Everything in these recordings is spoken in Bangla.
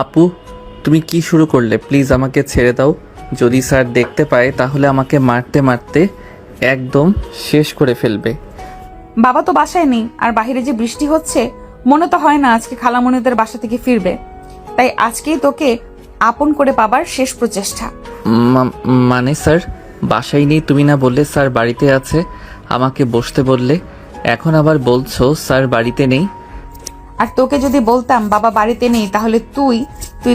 আপু, তুমি কি শুরু করলে? প্লিজ আমাকে ছেড়ে দাও। যদি স্যার দেখতে পায় তাহলে আমাকে মারতে মারতে একদম শেষ করে ফেলবে। বাবা তো বাসায় নেই, আর বাহিরে যে বৃষ্টি হচ্ছে, মনে তো হয় না আজকে খালামণিদের বাসা থেকে ফিরবে। তাই আজকেই তোকে আপন করে পাবার শেষ প্রচেষ্টা। মানে স্যার বাসায় নেই? তুমি না বললে স্যার বাড়িতে আছে? আমাকে বসতে বললে, এখন আবার বলছো স্যার বাড়িতে নেই। আর তোকে যদি বলতাম বাবা বাড়িতে নেই, তাহলে তুই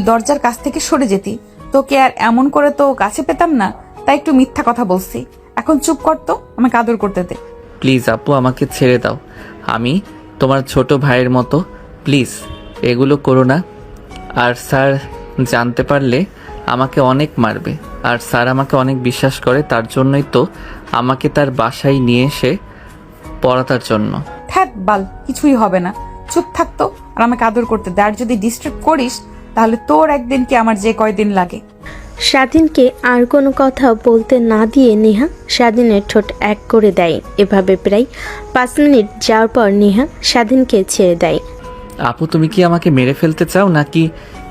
দরজার কাছ থেকে সরে যেতি। তোকে আর এমন করে তো কাছে পেতাম না, তাই একটু মিথ্যা কথা বলছি। এখন চুপ কর তো, আমাকে আদর করতে দে। প্লিজ আপু, আমাকে ছেড়ে দাও। আমি তোমার ছোট ভাইয়ের মতো, প্লিজ এগুলো করো না। আর স্যার জানতে পারলে আমাকে অনেক মারবে। আর স্যার আমাকে অনেক বিশ্বাস করে, তার জন্যই তো আমাকে তার বাসায় নিয়ে এসে পড়াতার জন্য। থাক বাল, কিছুই হবে না, চুপ থাকতো আর আমাকে আদর করতে দে। আর যদি ডিস্টার্ব করিস তাহলে তোর একদিন কি আমার যে কয়দিন লাগে। স্বাধীনকে আর কোনো কথা বলতে না দিয়ে নেহা স্বাধীনের ঠোঁট এক করে দেয়। এভাবে প্রায় 5 মিনিট যাওয়ার পর নেহা স্বাধীনকে ছেড়ে দেয়। আপু, তুমি কি আমাকে মেরে ফেলতে চাও, নাকি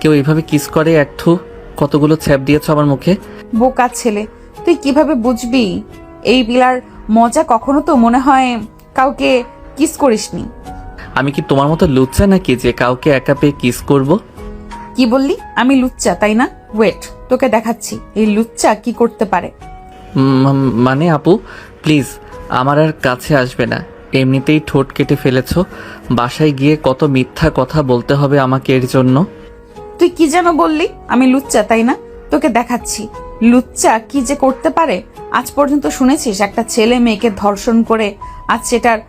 কেউ এভাবে কিস করে? একটু কতগুলো ছ্যাপ দিয়েছো আমার মুখে। বোকা ছেলে, তুই কিভাবে বুঝবি এই বিলার মজা? কখনো তো মনে হয় কাউকে কিস করিসনি। আমি কি তোমার মতো লুচ্চা নাকি যে কাউকে একা পেয়ে কিস করব? কি বললি? আমি লুচ্চা তাই না? ওয়েট, তোকে দেখাচ্ছি এই লুচ্চা কি করতে পারে। মানে আপু প্লিজ আমার আর কাছে আসবে না। এমনিতেই ঠোঁট কেটে ফেলেছো, বাসায় গিয়ে কত মিথ্যা কথা বলতে হবে আমাকে এর জন্য? তুই কি যেন বললি? আমি লুচ্চা তাই না? তোকে দেখাচ্ছি লুচ্চা কি যে করতে পারে। আজ পর্যন্ত শুনেছিস একটা ছেলে মেয়েকে ধর্ষণ করে? আজ সেটার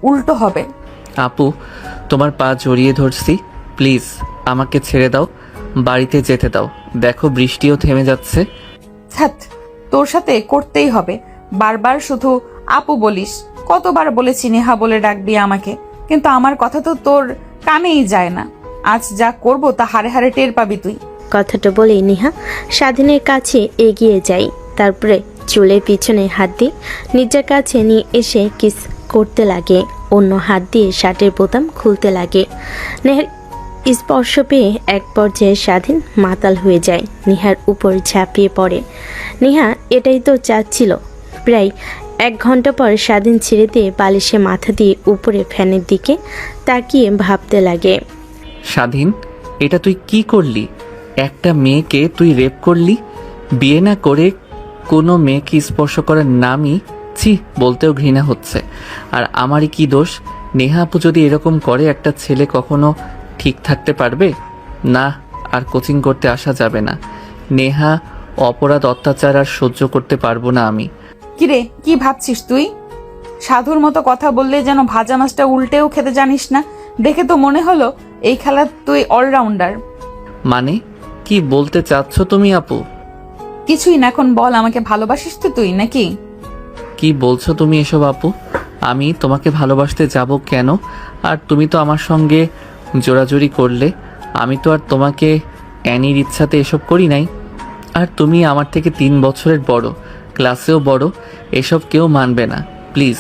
উল্টো হবে। আপু, তোমার পা জড়িয়ে ধরছি, প্লিজ আমাকে ছেড়ে দাও, বাড়িতে যেতে দাও। দেখো বৃষ্টিও থেমে যাচ্ছে। ছাত, তোর সাথে করতেই হবে। বারবার শুধু আপু বলিস। কতবার বলেছি নেহা বলে ডাকবি আমাকে, কিন্তু আমার কথা তো তোর কানেই যায় না। আজ যা করব তা হারে হারে টের পাবি তুই। কথাটা বলেই নেহা স্বাধীনের কাছে এগিয়ে যায়। তারপরে চুলের পিছনে হাত দিয়ে নিজের কাছে নিয়ে এসে কিস করতে লাগে। অন্য হাত দিয়ে শার্টের বোতাম খুলতে লাগে। নেহার স্পর্শ পেয়ে এক পর্যায়ে স্বাধীন মাতাল হয়ে যায়, নেহার উপর ঝাঁপিয়ে পড়ে। নেহা এটাই তো চাচ্ছিল। প্রায় 1 ঘন্টা পর স্বাধীন ছেড়ে দিয়ে বালিশে মাথা দিয়ে উপরে ফ্যানের দিকে তাকিয়ে ভাবতে লাগে। স্বাধীন, এটা তুই কি করলি? একটা মেয়েকে তুই রেপ করলি। বিয়ে না করে কোনো মেয়েকে স্পর্শ করার নামই ছি, বলতেও ঘৃণা হচ্ছে। আর আমারই কি দোষ? নেহা আপু যদি এরকম করে, একটা ছেলে কখনো ঠিক থাকতে পারবে না? আর কোচিং করতে আসা যাবে না। নেহা অপরাধ অত্যাচার আর সহ্য করতে পারবো না আমি। কিরে, কি ভাবছিস তুই? সাধুর মতো কথা বললে যেন ভাজা মাছটা উল্টেও খেতে জানিস না। দেখে তো মনে হলো এই খেলার তুই অলরাউন্ডার। মানে কি বলতে চাচ্ছ তুমি আপু? কিছুই না, এখন বল আমাকে ভালোবাসিস তো তুই নাকি? কি বলছো তুমি এসব আপু? আমি তোমাকে ভালোবাসতে যাব কেন? আর তুমি তো আমার সঙ্গে জোরাজুরি করলে। আমি তো আর তোমাকে অ্যানির ইচ্ছাতে এসব করি নাই। আর তুমি আমার থেকে 3 বছরের বড়, ক্লাসেও বড়। এসব কেউ মানবে না। প্লিজ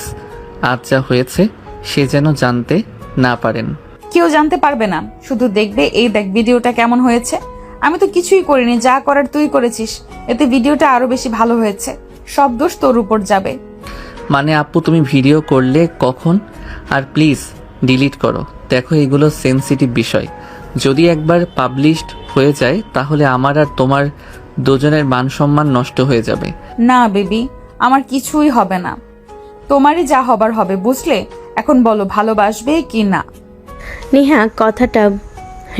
আজ যা হয়েছে সে যেন জানতে না পারেন। কেউ জানতে পারবে না, শুধু দেখবে। এই দেখ ভিডিওটা কেমন হয়েছে। আমি তো কিছুই করিনি, যা করার তুই করেছিস। এতে ভিডিওটা আরো বেশি ভালো হয়েছে। সব দোষ তোর উপর যাবে। মানে আপু তুমি ভিডিও করলে কখন? আর প্লিজ ডিলিট করো। দেখো এগুলো সেনসিটিভ বিষয়। যদি একবার পাবলিশড হয়ে যায় তাহলে আমার আর তোমার দুজনের মান সম্মান নষ্ট হয়ে যাবে। না বেবি, আমার কিছুই হবে না। তোমারই যা হবার হবে, বুঝলে? এখন বলো ভালোবাসবে কি না? নেহা কথাটা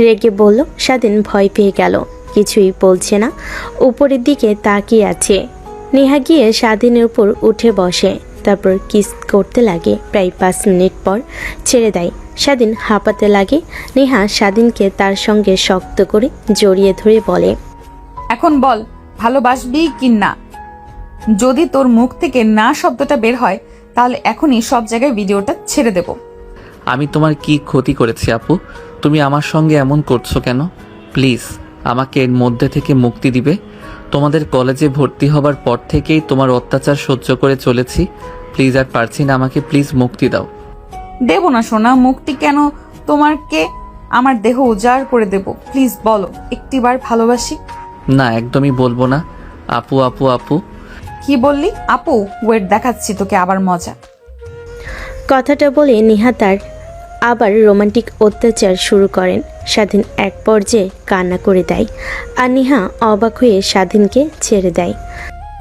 রেগে বলল। স্বাধীন ভয় পেয়ে গেল, কিছুই বলছে না, উপরের দিকে তাকিয়ে আছে। নেহা গিয়ে স্বাধীনের উপর উঠে বসে, তারপর কিস করতে লাগে। প্রায় 5 মিনিট পর ছেড়ে দেয়। স্বাধীন হাঁপাতে লাগে। নেহা স্বাধীনকে তার সঙ্গে শক্ত করে জড়িয়ে ধরে বলে, এখন বল ভালোবাসবি কি না? যদি তোর মুখ থেকে না শব্দটা বের হয় তাহলে এখনই সব জায়গায় ভিডিওটা ছেড়ে দেব। আমি তোমার কি ক্ষতি করেছি আপু? তুমি আমার সঙ্গে এমন করছো কেন? প্লিজ আমাকে এর মধ্যে থেকে মুক্তি দিবে। তোমাদের কলেজে ভর্তি হবার পর থেকেই তোমার অত্যাচার সহ্য করে চলেছি। প্লিজ আর পারছি না, আমাকে প্লিজ মুক্তি দাও। দেব না সোনা, মুক্তি কেন তোমাকে? আমার দেহ উজাড় করে দেব। প্লিজ বলো, একটিবার ভালোবাসি। না, একদমই বলবো না। আপু আপু আপু। কি বললি? আপু? ওয়েট, দেখাচ্ছি তোকে আবার মজা। কথাটা বলে নিহা তার আবার রোমান্টিক অত্যাচার শুরু করেন। স্বাধীন এক পর্যায়ে কান্না করে দেয় আর নিহা অবাক হয়ে স্বাধীনকে ছেড়ে দেয়।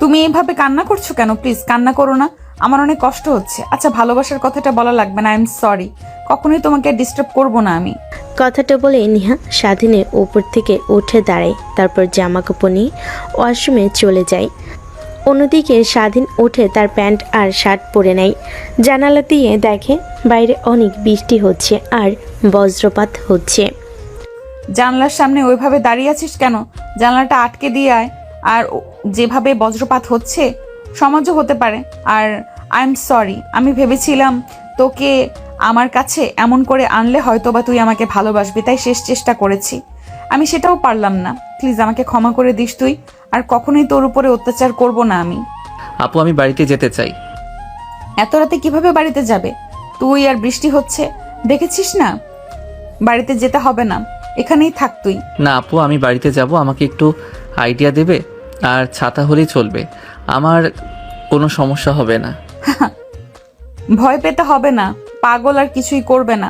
তুমি এইভাবে কান্না করছো কেন? প্লিজ কান্না করো না, আমার অনেক কষ্ট হচ্ছে। আচ্ছা, ভালোবাসার কথাটা বলা লাগবে না, আই এম সরি। কখনোই তোমাকে ডিস্টার্ব করব না আমি। কথাটা বলে নিহা স্বাধীনের উপর থেকে উঠে দাঁড়ায়, তারপর জামা কাপড় নিয়ে ওয়াশরুমে চলে যায়। অন্যদিকে স্বাধীন উঠে তার প্যান্ট আর শার্ট পরে নেয়। জানালা দিয়ে দেখে বাইরে অনেক বৃষ্টি হচ্ছে আর বজ্রপাত হচ্ছে। জানলার সামনে ওইভাবে দাঁড়িয়ে আছিস কেন? জানলাটা আটকে দিয়ে আয়। আর যেভাবে বজ্রপাত হচ্ছে, সমাজও হতে পারে। আর আই এম সরি, আমি ভেবেছিলাম তোকে আমার কাছে এমন করে আনলে হয়তোবা তুই আমাকে ভালোবাসবি, তাই শেষ চেষ্টা করেছি। আমি সেটাও পারলাম না। প্লিজ আমাকে ক্ষমা করে দিস তুই। আর কখনোই তোর উপরে অত্যাচার করব না আমি। আপু, আমি বাড়িতে যেতে চাই। এত রাতে কিভাবে বাড়িতে যাবে? তুই আর বৃষ্টি হচ্ছে, দেখেছিস না? বাড়িতে যেতে হবে না, এখানেই থাক তুই। না আপু, আমি বাড়িতে যাব, আমাকে একটু আইডিয়া দেবে? আর ছাতা হলেই চলবে, আমার কোনো সমস্যা হবে না। ভয় পেতে হবে না, পাগল আর কিছুই করবে না।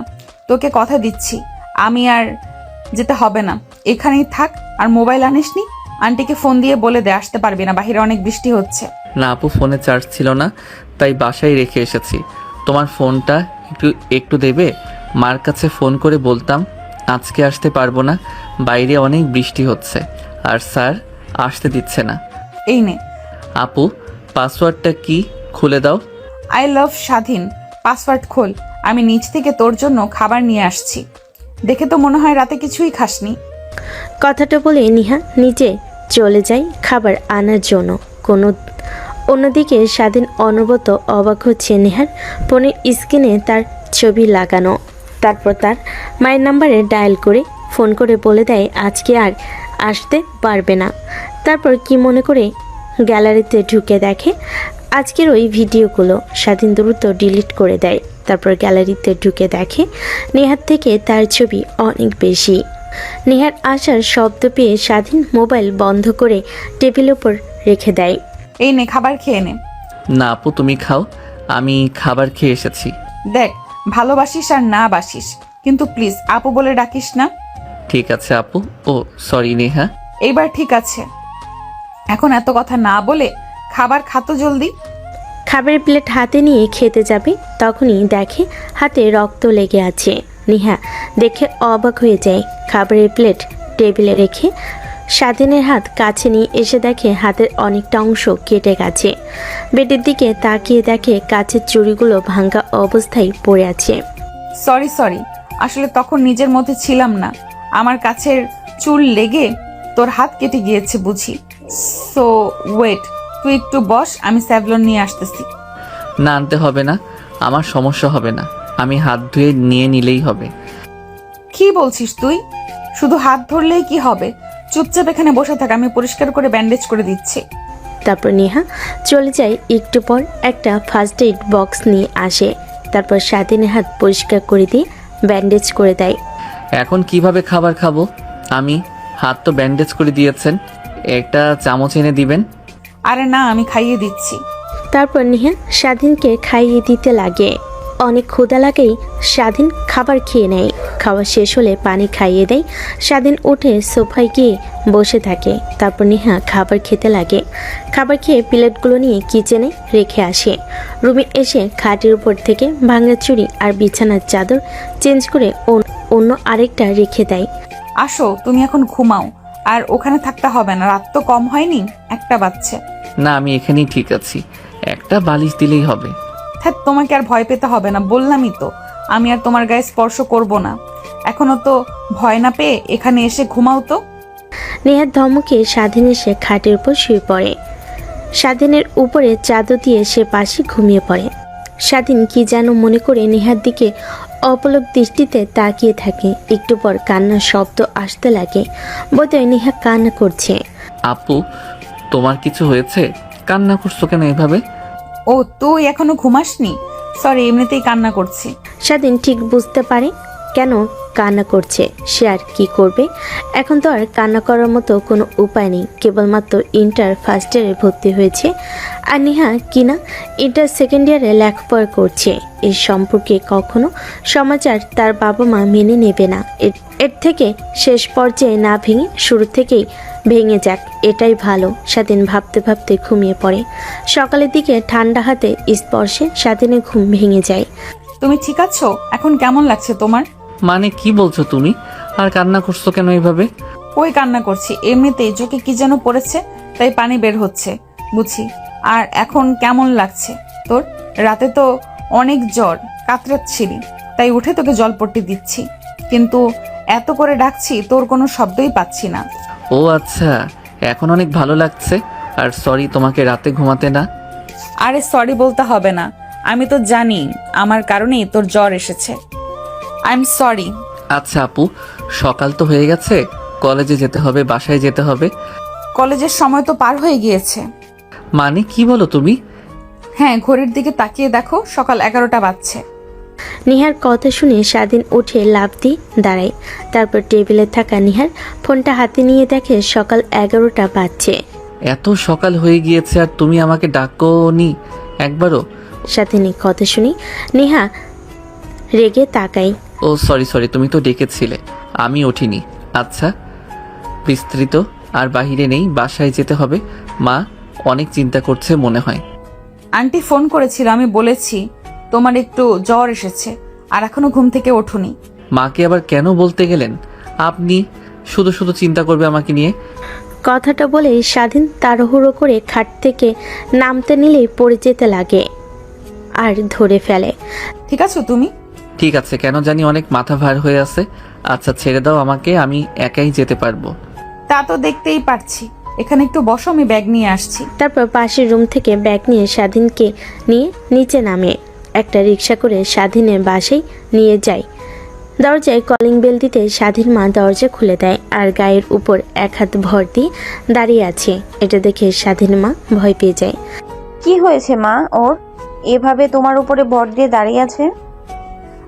তোকে কথা দিচ্ছি, আমি আর যেতে হবে না, এখানেই থাক। আর মোবাইল আনিসনি? আন্টিকে ফোন দিয়ে বলে দে আসতে পারবি না, বাইরে অনেক বৃষ্টি হচ্ছে। না আপু, ফোনে চার্জ ছিল না, তাই বাসায় রেখে এসেছি। তোমার ফোনটা একটু একটু দেবে? মার কাছে ফোন করে বলতাম আজকে আসতে পারবো না, বাইরে অনেক বৃষ্টি হচ্ছে আর স্যার আসতে দিচ্ছে না। এই নে। আপু, পাসওয়ার্ডটা কি, খুলে দাও। আই লাভ স্বাধীন, পাসওয়ার্ড খোল। আমি নিচ থেকে তোর জন্য খাবার নিয়ে আসছি। দেখে তো মনে হয় রাতে কিছুই খাসনি। কথাটা বলে নিহা নিচে চলে যায় খাবার আনার জন্য। অন্যদিকে স্বাধীন অনবরত অবাক হচ্ছে নেহার ফোনের স্ক্রিনে তার ছবি লাগানো। তারপর তার মায়ের নাম্বারে ডায়াল করে ফোন করে বলে দেয় আজকে আর আসতে পারবে না। তারপর কি মনে করে গ্যালারিতে ঢুকে দেখে আজকের ওই ভিডিওগুলো। স্বাধীন দ্রুত ডিলিট করে দেয়। তারপর গ্যালারিতে ঢুকে দেখে নেহার থেকে তার ছবি অনেক বেশি। নেহার আসার শব্দ পেয়ে স্বাধীন মোবাইল বন্ধ করে টেবিলের উপর রেখে দেয়। এই নে, খাবার খেয়ে নে। না আপু, তুমি খাও, আমি খাবার খেয়ে এসেছি। দেখ, ভালোবাসিস আর না বাসিস, কিন্তু প্লিজ আপু বলে ডাকিস না। ঠিক আছে আপু। ও সরি নেহা। এইবার ঠিক আছে। এখন এত কথা না বলে খাবার খাতো জলদি। খাবারের প্লেট হাতে নিয়ে খেতে যাবে, তখনই দেখে হাতে রক্ত লেগে আছে। নেহা দেখে অবাক হয়ে যায়। খাবারের প্লেট টেবিলে রেখে স্বাধীনের হাত কাছে নিয়ে এসে দেখে হাতের অনেকটা অংশ কেটে গেছে। বেডের দিকে তাকিয়ে দেখে কাছের চুড়িগুলো ভাঙা অবস্থায় পড়ে আছে। সরি, আসলে তখন নিজের মধ্যে ছিলাম না। আমার কাছের চুল লেগে তোর হাত কেটে গিয়েছে বুঝি। সো ওয়েট, তুই একটু বস, আমি স্যাভলন নিয়ে আসতেছি। না, আনতে হবে না, আমার সমস্যা হবে না, আমি হাত ধুয়ে নিয়ে নিলেই হবে। কি বলছিস তুই? শুধু হাত ধরলেই কি হবে? চুপচাপ এখানে বসে থাক, আমি পরিষ্কার করে ব্যান্ডেজ করে দিচ্ছি। তারপর নেহা চলে যায়। একটু পর একটা ফার্স্ট এইড বক্স নিয়ে আসে। তারপর স্বাধীনের হাত পরিষ্কার করে দিয়ে ব্যান্ডেজ করে দেয়। এখন কিভাবে খাবার খাবো আমি? হাত তো ব্যান্ডেজ করে দিয়েছেন, একটা চামচ এনে দিবেন। আরে না, আমি খাইয়ে দিচ্ছি। তারপর নেহা স্বাধীনকে খাইয়ে দিতে লাগে। অনেক ক্ষুধা লাগেই স্বাধীন খাবার খেয়ে নেয়। খাওয়া শেষ হলে পানি খাইয়ে দেয়। স্বাধীন উঠে সোফায় গিয়ে বসে থাকে। তারপর নেহা খাবার খেতে লাগে। খাবার খেয়ে প্লেটগুলো নিয়ে কিচেনে রেখে আসে। রুমে এসে খাটের উপর থেকে ভাঙা চুড়ি আর বিছানার চাদর চেঞ্জ করে অন্য আরেকটা রেখে দেয়। আসো, তুমি এখন ঘুমাও, আর ওখানে থাকতে হবে না, রাত তো কম হয়নি, একটা বাচ্চা। না, আমি এখানেই ঠিক আছি, একটা বালিশ দিলেই হবে। হ্যাঁ, তোমাকে আর ভয় পেতে হবে না, বললামই তো আমি আর তোমার গায়ে স্পর্শ করব না। এখনো তো ভয় না পেয়ে এখানে এসে ঘুমাও তো। নেহার ধমকে স্বাধীন এসে খাটের উপর শুয়ে পড়ে। স্বাধীনের উপরে চাদর দিয়ে সে পাশে ঘুমিয়ে পড়ে। স্বাধীন কি যেন মনে করে নেহার দিকে অপলক দৃষ্টিতে তাকিয়ে থাকে। একটু পর কান্নার শব্দ আসতে লাগে। বোধহয় নেহা কান্না করছে। আপু, তোমার কিছু হয়েছে? কান্না করছো কেন এভাবে? ও তুই এখনো ঘুমাসনি? সরি, এমনিতেই কান্না করছি। স্বাধীন ঠিক বুঝতে পারে কেন কান্না করছে। সে আর কি করবে, এখন তো আর কান্না করার মতো কোনো উপায় নেই। কেবলমাত্র ইন্টার ফার্স্ট ইয়ারে ভর্তি হয়েছে, আর নেহা কিনা ইন্টার সেকেন্ড ইয়ারে লেখাপড়া করছে। এই সম্পর্কে কখনো সমাচার তার বাবা মা মেনে নেবে না। এর থেকে শেষ পর্যায়ে না ভেঙে শুরু থেকেই ভেঙে যাক, এটাই ভালো। স্বাধীন ভাবতে ভাবতে ঘুমিয়ে পড়ে। সকালের দিকে ঠান্ডা হাতে স্পর্শে স্বাধীনের ঘুম ভেঙে যায়। তুমি ঠিক আছো? এখন কেমন লাগছে তোমার? মানে কি বলছো তুমি? আর কান্না করছো কেন এইভাবে? ওই কান্না করছি, এমনিতেই চোখে কি যেন পড়েছে, তাই পানি বের হচ্ছে বুঝি। আর এখন কেমন লাগছে তোর? রাতে তো অনেক জ্বর, কাতরাচ্ছিলি, তাই উঠে তোকে জলপট্টি দিচ্ছি, কিন্তু এত করে ডাকছি তোর কোনো শব্দই পাচ্ছি না। ও আচ্ছা, এখন অনেক ভালো লাগছে। আর সরি তোমাকে রাতে ঘুমাতে না। আরে সরি বলতে হবে না, আমি তো জানি আমার কারণেই তোর জ্বর এসেছে। I am sorry. আচ্ছা আপু, সকাল তো হয়ে গেছে, কলেজে যেতে হবে, বাসায় যেতে হবে। কলেজের সময় তো পার হয়ে গিয়েছে। মানে কি বলো তুমি? হ্যাঁ, ঘড়ির দিকে তাকিয়ে দেখো, সকাল 11টা বাজছে। নিহার কথা শুনে স্বাধীন উঠে লাফ দিয়ে দাঁড়ায়। তারপর টেবিলে থাকা নিহার ফোনটা হাতে নিয়ে দেখে সকাল 11টা বাজছে। এত সকাল হয়ে গিয়েছে আর তুমি আমাকে ডাকোনি একবারও? স্বাধীনের কথা শুনি নেহা রেগে তাকায়। ও সরি সরি, তুমি তো ডেকেছিলে, আমি উঠিনি। আচ্ছা বিস্তৃত আর বাহিরে নেই, বাসায় যেতে হবে। মা অনেক চিন্তা করছে মনে হয়। আন্টি ফোন করেছিল, আমি বলেছি তোমার একটু জ্বর এসেছে আর এখনো ঘুম থেকে ওঠোনি। মাকে আবার কেন বলতে গেলেন? আপনি শুধু শুধু চিন্তা করবে আমাকে নিয়ে। কথাটা বলে স্বাধীন তাড়াহুড়ো করে খাট থেকে নামতে নিলেই পড়ে যেতে লাগে আর ধরে ফেলে। ঠিক আছো তুমি? ঠিক আছে, কেন জানি অনেক মাথা ভার হয়ে আছে। আচ্ছা ছেড়ে দাও আমাকে, আমি একাই যেতে পারবো। তা তো দেখতেই পারছি, এখানে একটু বসো, আমি ব্যাগ নিয়ে আসছি। তারপর পাশের রুম থেকে ব্যাগ নিয়ে স্বাধীনকে নিয়ে নিচে নামে। একটা রিক্সা করে স্বাধীনের বাসায় নিয়ে যায়। দরজায় কলিং বেল দিতে স্বাধীন মা দরজা খুলে দেয় আর গায়ের উপর এক হাত ভর দিয়ে দাঁড়িয়ে আছে। এটা দেখে স্বাধীন মা ভয় পেয়ে যায়। কি হয়েছে মা ওর? এভাবে তোমার উপরে ভর দিয়ে দাঁড়িয়ে আছে?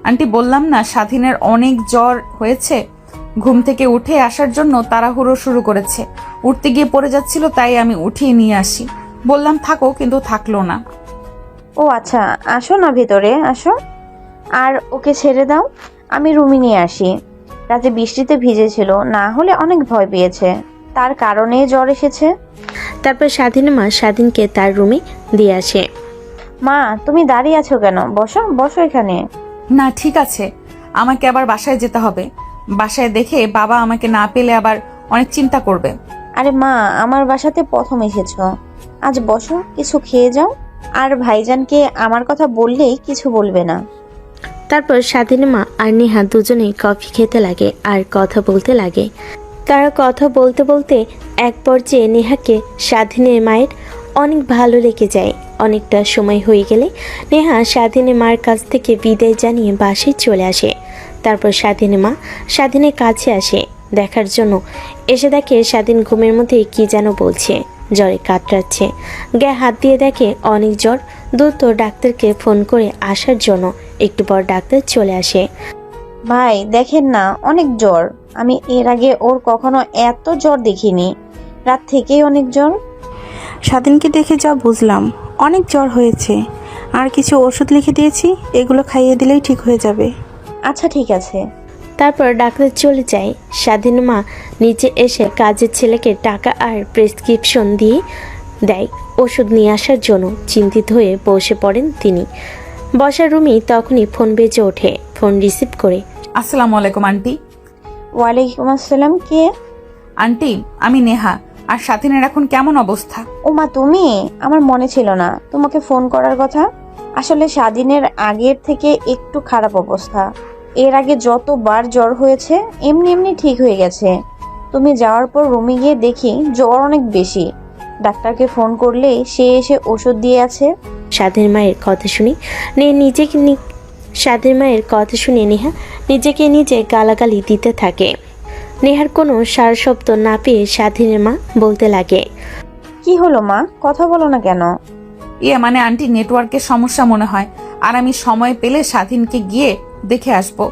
আন্টি বললাম না, স্বাধীনের অনেক জ্বর হয়েছে, ঘুম থেকে উঠে আসার জন্য তাড়াহুড়ো শুরু করেছে। উঠতে গিয়ে পড়ে যাচ্ছিল, তাই আমি উঠিয়ে নিয়ে আসি। বললাম থাকো, কিন্তু থাকলো না। ও আচ্ছা, আসো না ভেতরে আসো। আর ওকে ছেড়ে দাও, আমি রুমে নিয়ে আসি। রাতে বৃষ্টিতে ভিজেছিল, না হলে অনেক ভয় পেয়েছে, তার কারণে জ্বর এসেছে। তারপর স্বাধীন মা স্বাধীনকে তার রুমে দিয়ে আসে। মা তুমি দাঁড়িয়ে আছো কেন? বসো বসো এখানে। না ঠিক আছে, আমাকে আবার বাসায় যেতে হবে। বাসায় দেখে বাবা আমাকে না পেলে আবার অনেক চিন্তা করবে। আরে মা, আমার বাসাতে প্রথম এসেছো, আজ বসো, কিছু খেয়ে যাও। আর ভাইজানকে আমার কথা বললেই কিছু বলবে না। তারপর স্বাধীন মা আর নেহা দুজনেই কফি খেতে লাগে আর কথা বলতে লাগে। তারা কথা বলতে বলতে এক পর্যায়ে নেহাকে স্বাধীনের মায়ের অনেক ভালো লেগে যায়। অনেকটা সময় হয়ে গেলে নেহা স্বাধীনের মার কাছ থেকে বিদায় জানিয়ে বাসায় চলে আসে। তারপর স্বাধীনের মা স্বাধীনের কাছে আসে দেখার জন্য। এসে দেখে স্বাধীন ঘুমের মধ্যে কি যেন বলছে, জ্বরে কাতরাচ্ছে। গায়ে হাত দিয়ে দেখে অনেক জ্বর। দ্রুত ডাক্তারকে ফোন করে আসার জন্য। একটু পর ডাক্তার চলে আসে। ভাই দেখেন না, অনেক জ্বর। আমি এর আগে ওর কখনো এত জ্বর দেখিনি, রাত থেকেই অনেক জ্বর। স্বাধীনকে দেখে যা বুঝলাম, অনেক জ্বর হয়েছে। আর কিছু ওষুধ লিখে দিয়েছি, এগুলো খাইয়ে দিলেই ঠিক হয়ে যাবে। আচ্ছা ঠিক আছে। তারপর ডাক্তার চলে যায়। স্বাধীন মা নিচে এসে কাজের ছেলেকে টাকা আর প্রেসক্রিপশন দিয়ে দেয় ওষুধ নিয়ে আসার জন্য। চিন্তিত হয়ে বসে পড়েন তিনি। বসার রুমেই তখনই ফোন বেজে ওঠে। ফোন রিসিভ করে। আসসালামু আলাইকুম আন্টি। ওয়ালাইকুম আসসালাম। কে? আন্টি আমি নেহা। আর স্বাধীনের এখন কেমন অবস্থা? ও মা তুমি? আমার মনে ছিল না তোমাকে ফোন করার কথা। আসলে স্বাধীনের আগের থেকে একটু খারাপ অবস্থা। এর আগে যতবার জ্বর হয়েছে এমনি এমনি ঠিক হয়ে গেছে। তুমি যাওয়ার পর রুমে গিয়ে দেখি জ্বর অনেক বেশি। ডাক্তারকে ফোন করলে সে এসে ওষুধ দিয়ে আছে। স্বাধীন মায়ের কথা শুনে স্বাধীন মায়ের কথা শুনে নেহা নিজেকে নিজে গালাগালি দিতে থাকে। নেহার কোনো সারা শব্দ না পেয়ে স্বাধীনের মা বলতে লাগে, কি হলো মা, কথা বলো না কেন? মানে আন্টি নেটওয়ার্কের সমস্যা মনে হয়, আর আমি সময় পেলে স্বাধীনকে গিয়ে দেখে আসবো।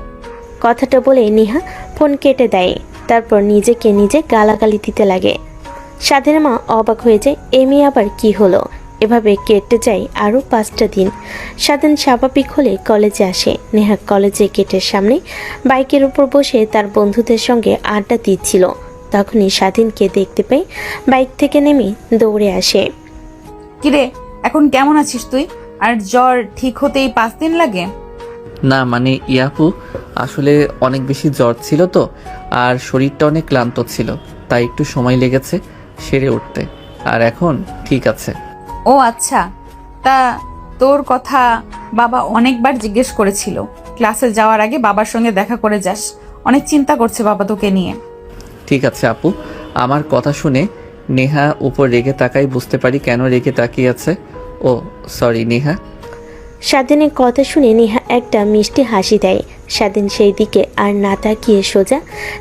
কথাটা বলে নিহা ফোন কেটে দেয়। তারপর নিজেকে নিজে গালাগালি দিতে লাগে। স্বাধীনের মা অবাক হয়ে যায়, এই মেয়ে আবার কি হলো। এভাবে কেটে যায় আরও 5টা দিন। স্বাধীন স্বাভাবিক হলে কলেজে আসে। নেহা কলেজে গেটের সামনে বাইকের উপর বসে তার বন্ধুদের সঙ্গে আড্ডা দিচ্ছিল। তখনই স্বাধীনকে দেখতে পেয়ে বাইক থেকে নেমে দৌড়ে আসে। কিরে, এখন কেমন আছিস তুই? আর জ্বর ঠিক হতেই 5 দিন লাগে? না মানে ইয়াপু, আসলে অনেক বেশি জ্বর ছিল তো, আর শরীরটা অনেক ক্লান্ত ছিল, তাই একটু সময় লেগেছে সেরে উঠতে। আর এখন ঠিক আছে। ও আচ্ছা, তা তোর কথা বাবা অনেকবার জিজ্ঞেস করেছিল। ক্লাসে যাওয়ার আগে বাবার সঙ্গে দেখা করে যাস, অনেক চিন্তা করছে বাবা তোকে নিয়ে। ঠিক আছে আপু। আমার কথা শুনে নেহা উপর রেগে তাকাই, বুঝতে পারি কেন রেগে তাকিয়ে আছে। ও সরি নেহা। স্বাধীনের কথা শুনে নেহা একটা মিষ্টি হাসি দেয়। স্বাধীন সেই দিকে আর না তাকিয়ে সোজা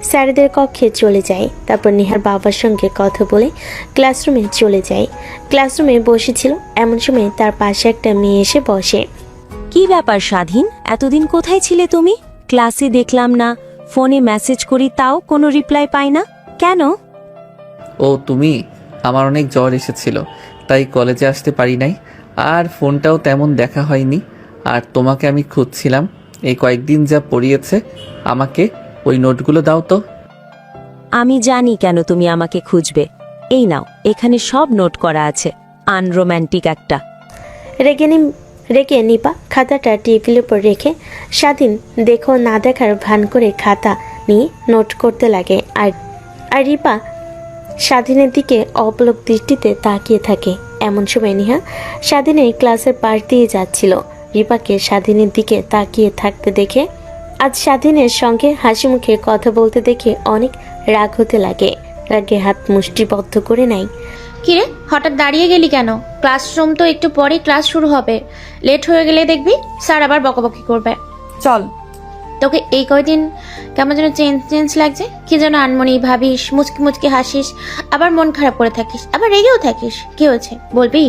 স্যারদের কক্ষে চলে যায়। তারপর নেহার বাবার সঙ্গে কথা বলে ক্লাসরুমে চলে যায়। ক্লাসরুমে বসেছিল, এমন সময় তার পাশে একটা মেয়ে এসে বসে। কি ব্যাপার স্বাধীন, এতদিন কোথায় ছিলে তুমি? ক্লাসে দেখলাম না, ফোনে মেসেজ করি তাও কোনো রিপ্লাই পাই না, কেন? ও তুমি, আমার অনেক জ্বর এসেছিল তাই কলেজে আসতে পারি নাই, আর ফোনটাও তেমন দেখা হয়নি। আর তোমাকে আমি খুঁজছিলাম, এই কয়েকদিন যা পড়িয়েছে আমাকে, ওই নোটগুলো দাও তো। আমি জানি কেন তুমি আমাকে খুঁজবে। এই নাও, এখানে সব নোট করা আছে। আনরোম্যান্টিক একটা। রেগে নিপা খাতাটা টেবিলের উপর রেখে স্বাধীন দেখো না দেখার ভান করে খাতা নিয়ে নোট করতে লাগে। আর রিপা স্বাধীনের দিকে অপলক দৃষ্টিতে তাকিয়ে থাকে। এমন সময় নিহা স্বাধীনের ক্লাসের পাশ দিয়ে যাচ্ছিল। রিপাকে স্বাধীনের দিকে তাকিয়ে থাকতে দেখে, আজ স্বাধীনের সঙ্গে হাসি মুখে কথা বলতে দেখে অনেক রাগ হতে লাগে। রাগে হাত মুষ্টিবদ্ধ করে নেয়। কিরে, হঠাৎ দাঁড়িয়ে গেলি কেন? ক্লাসরুম তো একটু পরে ক্লাস শুরু হবে, লেট হয়ে গেলে দেখবি স্যার আবার বকাবকি করবে। চল। তোকে এই কয়দিন কেমন যেন চেঞ্জ চেঞ্জ লাগছে, কি যেন আনমনি ভাবিস, মুচকি মুচকি হাসিস, আবার মন খারাপ করে থাকিস, আবার রেগেও থাকিস। কি হয়েছে বলবি?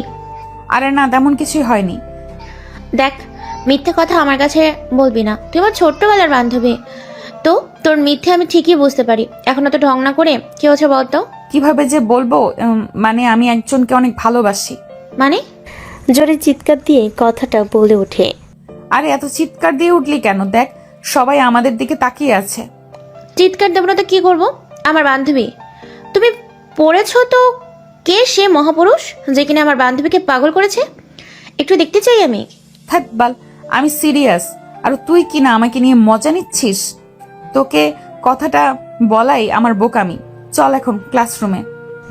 আরে না, তেমন কিছুই হয়নি। দেখ, মিথ্যে কথা আমার কাছে বলবি না, তুই আমার ছোট্টবেলার বান্ধবী। তো তোর মিথ্যে আমি ঠিকই বুঝতে পারি, এখন তো ঢং না করে কি হচ্ছে বলতো? কিভাবে যে বলবো, মানে আমি একজনকে অনেক ভালোবাসি। মানে? জোরে চিৎকার দিয়ে কথাটা বলে ওঠে। আরে এত চিৎকার দিয়ে উঠলি কেন? দেখ, সবাই আমাদের দিকে তাকিয়ে আছে। চিৎকার দেবো না তো কি করবো? আমার বান্ধবী তুমি পড়েছো তো, কে সে মহাপুরুষ যে কিনা আমার বান্ধবীকে পাগল করেছে? একটু দেখতে চাই আমি। থাক বাল, আমি সিরিয়াস। আর তুই কি না আমাকে নিয়ে মজা নিচ্ছিস? তোকে কথাটা বলাই আমার বোকামি। চল এখন ক্লাসরুমে।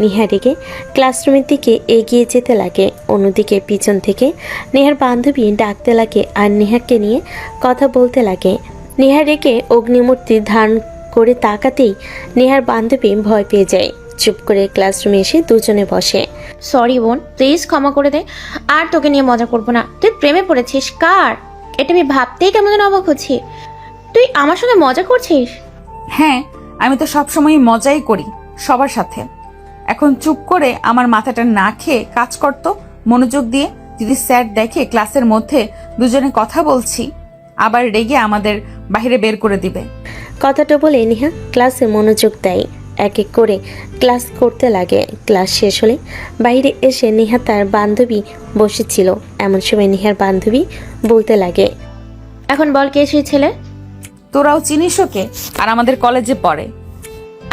নেহা রেগে ক্লাসরুমের দিকে এগিয়ে যেতে লাগে। অন্যদিকে পিছন থেকে নেহার বান্ধবী ডাকতে লাগে আর নেহাকে নিয়ে কথা বলতে লাগে। নেহা রেগে অগ্নিমূর্তি ধারণ করে তাকাতেই নেহার বান্ধবী ভয় পেয়ে যায়। চুপ করে ক্লাসরুমে এসে দুজনে বসে। সরি বোন, প্লিজ ক্ষমা করে দে, আর তোকে নিয়ে মজা করবো না। তুই প্রেমে পড়েছিস? কার? এটা আমি ভাবতেই কেমন যেন অবাক হচ্ছি। তুই আমার সঙ্গে মজা করছিস? হ্যাঁ, আমি তো সবসময় মজাই করি সবার সাথে। এখন চুপ করে আমার মাথাটা না খেয়ে কাজ করতো মনোযোগ দিয়ে। যদি স্যার দেখে ক্লাসের মধ্যে দুজনে কথা বলছি, আবার রেগে আমাদের বাইরে বের করে দিবে। কথাটা বলে নেহা ক্লাসে মনোযোগ দেয়। এক এক করে ক্লাস করতে লাগে। ক্লাস শেষ হলে বাইরে এসে নেহা তার বান্ধবী বসেছিল। এমন সময় নেহার বান্ধবী বলতে লাগে, এখন বল, কে সেই ছেলে? তোরাও চিনিস ওকে? আর আমাদের কলেজে পড়ে।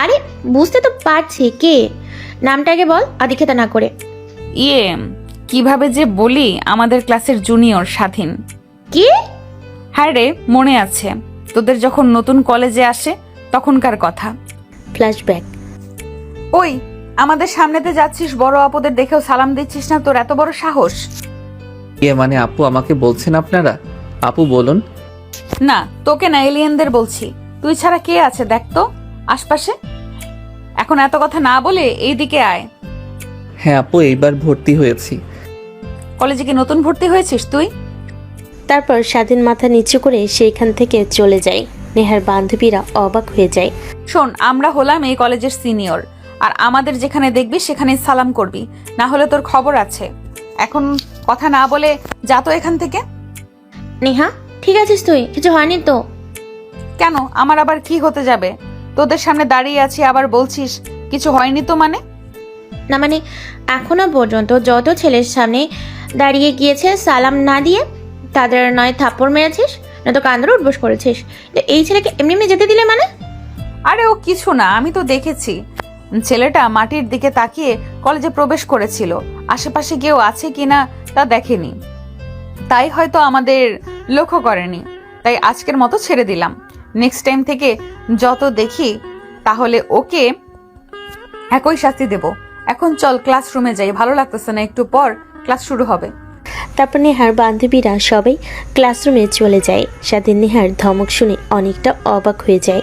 আরে বুঝতে তো পারছি কে, নামটা আগে বল, আদিক্ষেতা না করে। কিভাবে যে বলি, আমাদের ক্লাসের জুনিয়র স্বাধীন। কি? হ্যাঁ রে, মনে আছে তোদের যখন নতুন কলেজে আসে তখনকার কথা। ফ্ল্যাশব্যাক। ওই আমাদের সামনেতে যাচ্ছিস, বড় আপুদের দেখেও সালাম দিচ্ছিস না, তোর এত বড় সাহস? মানে আপু আমাকে বলছেন আপনারা? আপু বলুন। না, তোকে না, এলিয়েনদের বলছি। তুই ছাড়া কে আছে দেখ তো আশপাশে। এখন এত কথা না বলে এইদিকে আয়। হ্যাঁ আপু, এইবার ভর্তি হয়েছি। কলেজে কি নতুন ভর্তি হয়েছিস তুই? তারপর স্বাধীন মাথা নিচু করে সেইখান থেকে চলে যায়। নেহার বান্ধবীরা অবাক হয়ে যায়। শোন, আমরা হলাম এই কলেজের সিনিয়র, আর আমাদের যেখানে দেখবি সেখানে সালাম করবি, না হলে তোর খবর আছে। এখন কথা না বলে যা তো এখান থেকে। নেহা ঠিক আছিস তুই? কিছু হয়নি তো? কেন, আমার আবার কি হতে যাবে? তোদের সামনে দাঁড়িয়ে আছি আবার বলছিস কিছু হয়নি তো? মানে না মানে এখনো পর্যন্ত যত ছেলের সামনে দাঁড়িয়ে গিয়েছে সালাম না দিয়ে তাদের নয় থাপ্পড় মেরেছিস না তো কান্দরে উঠবোস করেছিস, তো এই ছেলেকে এমনি এমনি যেতে দিলে মানে? আরে ও কিছু না, আমি তো দেখেছি ছেলেটা মাটির দিকে তাকিয়ে কলেজে প্রবেশ করেছিল, আশেপাশে কেউ আছে কিনা তা দেখেনি, তাই হয়তো আমাদের লক্ষ্য করেনি, তাই আজকের মতো ছেড়ে দিলাম। নেক্সট টাইম থেকে যত দেখি তাহলে ওকে একই শাস্তি দেব। এখন চল ক্লাসরুমে যাই, ভালো লাগতেছে না, একটু পর ক্লাস শুরু হবে। তারপর নেহার বান্ধবীরা সবাই ক্লাসরুমে চলে যায়। স্বাধীন নেহার ধমক শুনে অনেকটা অবাক হয়ে যায়,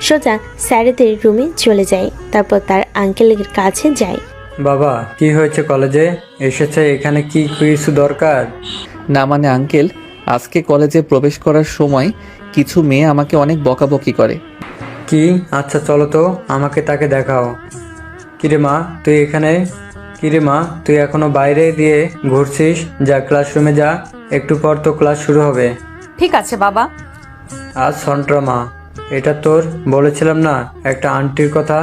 সোজা স্যারেদের রুমে চলে যায়। তারপর তার আঙ্কেলের কাছে যায়। বাবা, কি হয়েছে? কলেজে এসেছে, এখানে কি কিছু দরকার? না মানে আঙ্কেল, আজকে কলেজে প্রবেশ করার সময় কিছু মেয়ে আমাকে অনেক বকাবকি করে। কি? আচ্ছা চলো তো, আমাকে তাকে দেখাও। কিরে মা, তুই এখানে? কিরে মা, তুই এখনো বাইরে দিয়ে ঘুরছিস? যা ক্লাসরুমে যা, একটু পর তো ক্লাস শুরু হবে। ঠিক আছে বাবা। আজ সন্ট্রা মা, এটা তোর বলেছিলাম না একটা আন্টির কথা?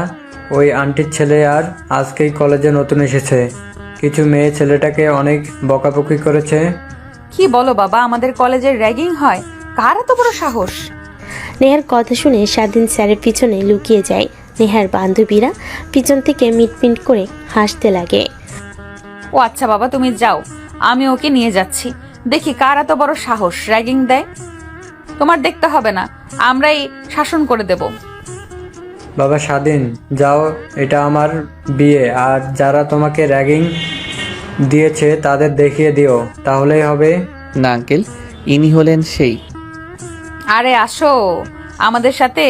ওই আন্টির ছেলে আর আজকেই কলেজে নতুন এসেছে। কিছু মেয়ে ছেলেটাকে অনেক বকাবকি করেছে। কি বলো বাবা, আমাদের কলেজের র্যাগিং হয়? কার এত বড় সাহস? নেহার কথা শুনে স্বাধীন স্যারের পিছনে লুকিয়ে যায়। নেহার বান্ধবীরা পিছন থেকে মিটমিট করে হাসতে লাগে। ও আচ্ছা বাবা, তুমি যাও, আমি ওকে নিয়ে যাচ্ছি, দেখি কার এত বড় সাহস র্যাগিং দেয়। তোমার দেখতে হবে না, আমরাই শাসন করে দেব। বাবা স্বাধীন, যাও, এটা আমার বিয়ে, আর যারা তোমাকে র্যাগিং দিয়েছে তাদের দেখিয়ে দিও, তাহলেই হবে। না আঙ্কেল, ইনি হলেন সেই। আরে আসো আমাদের সাথে,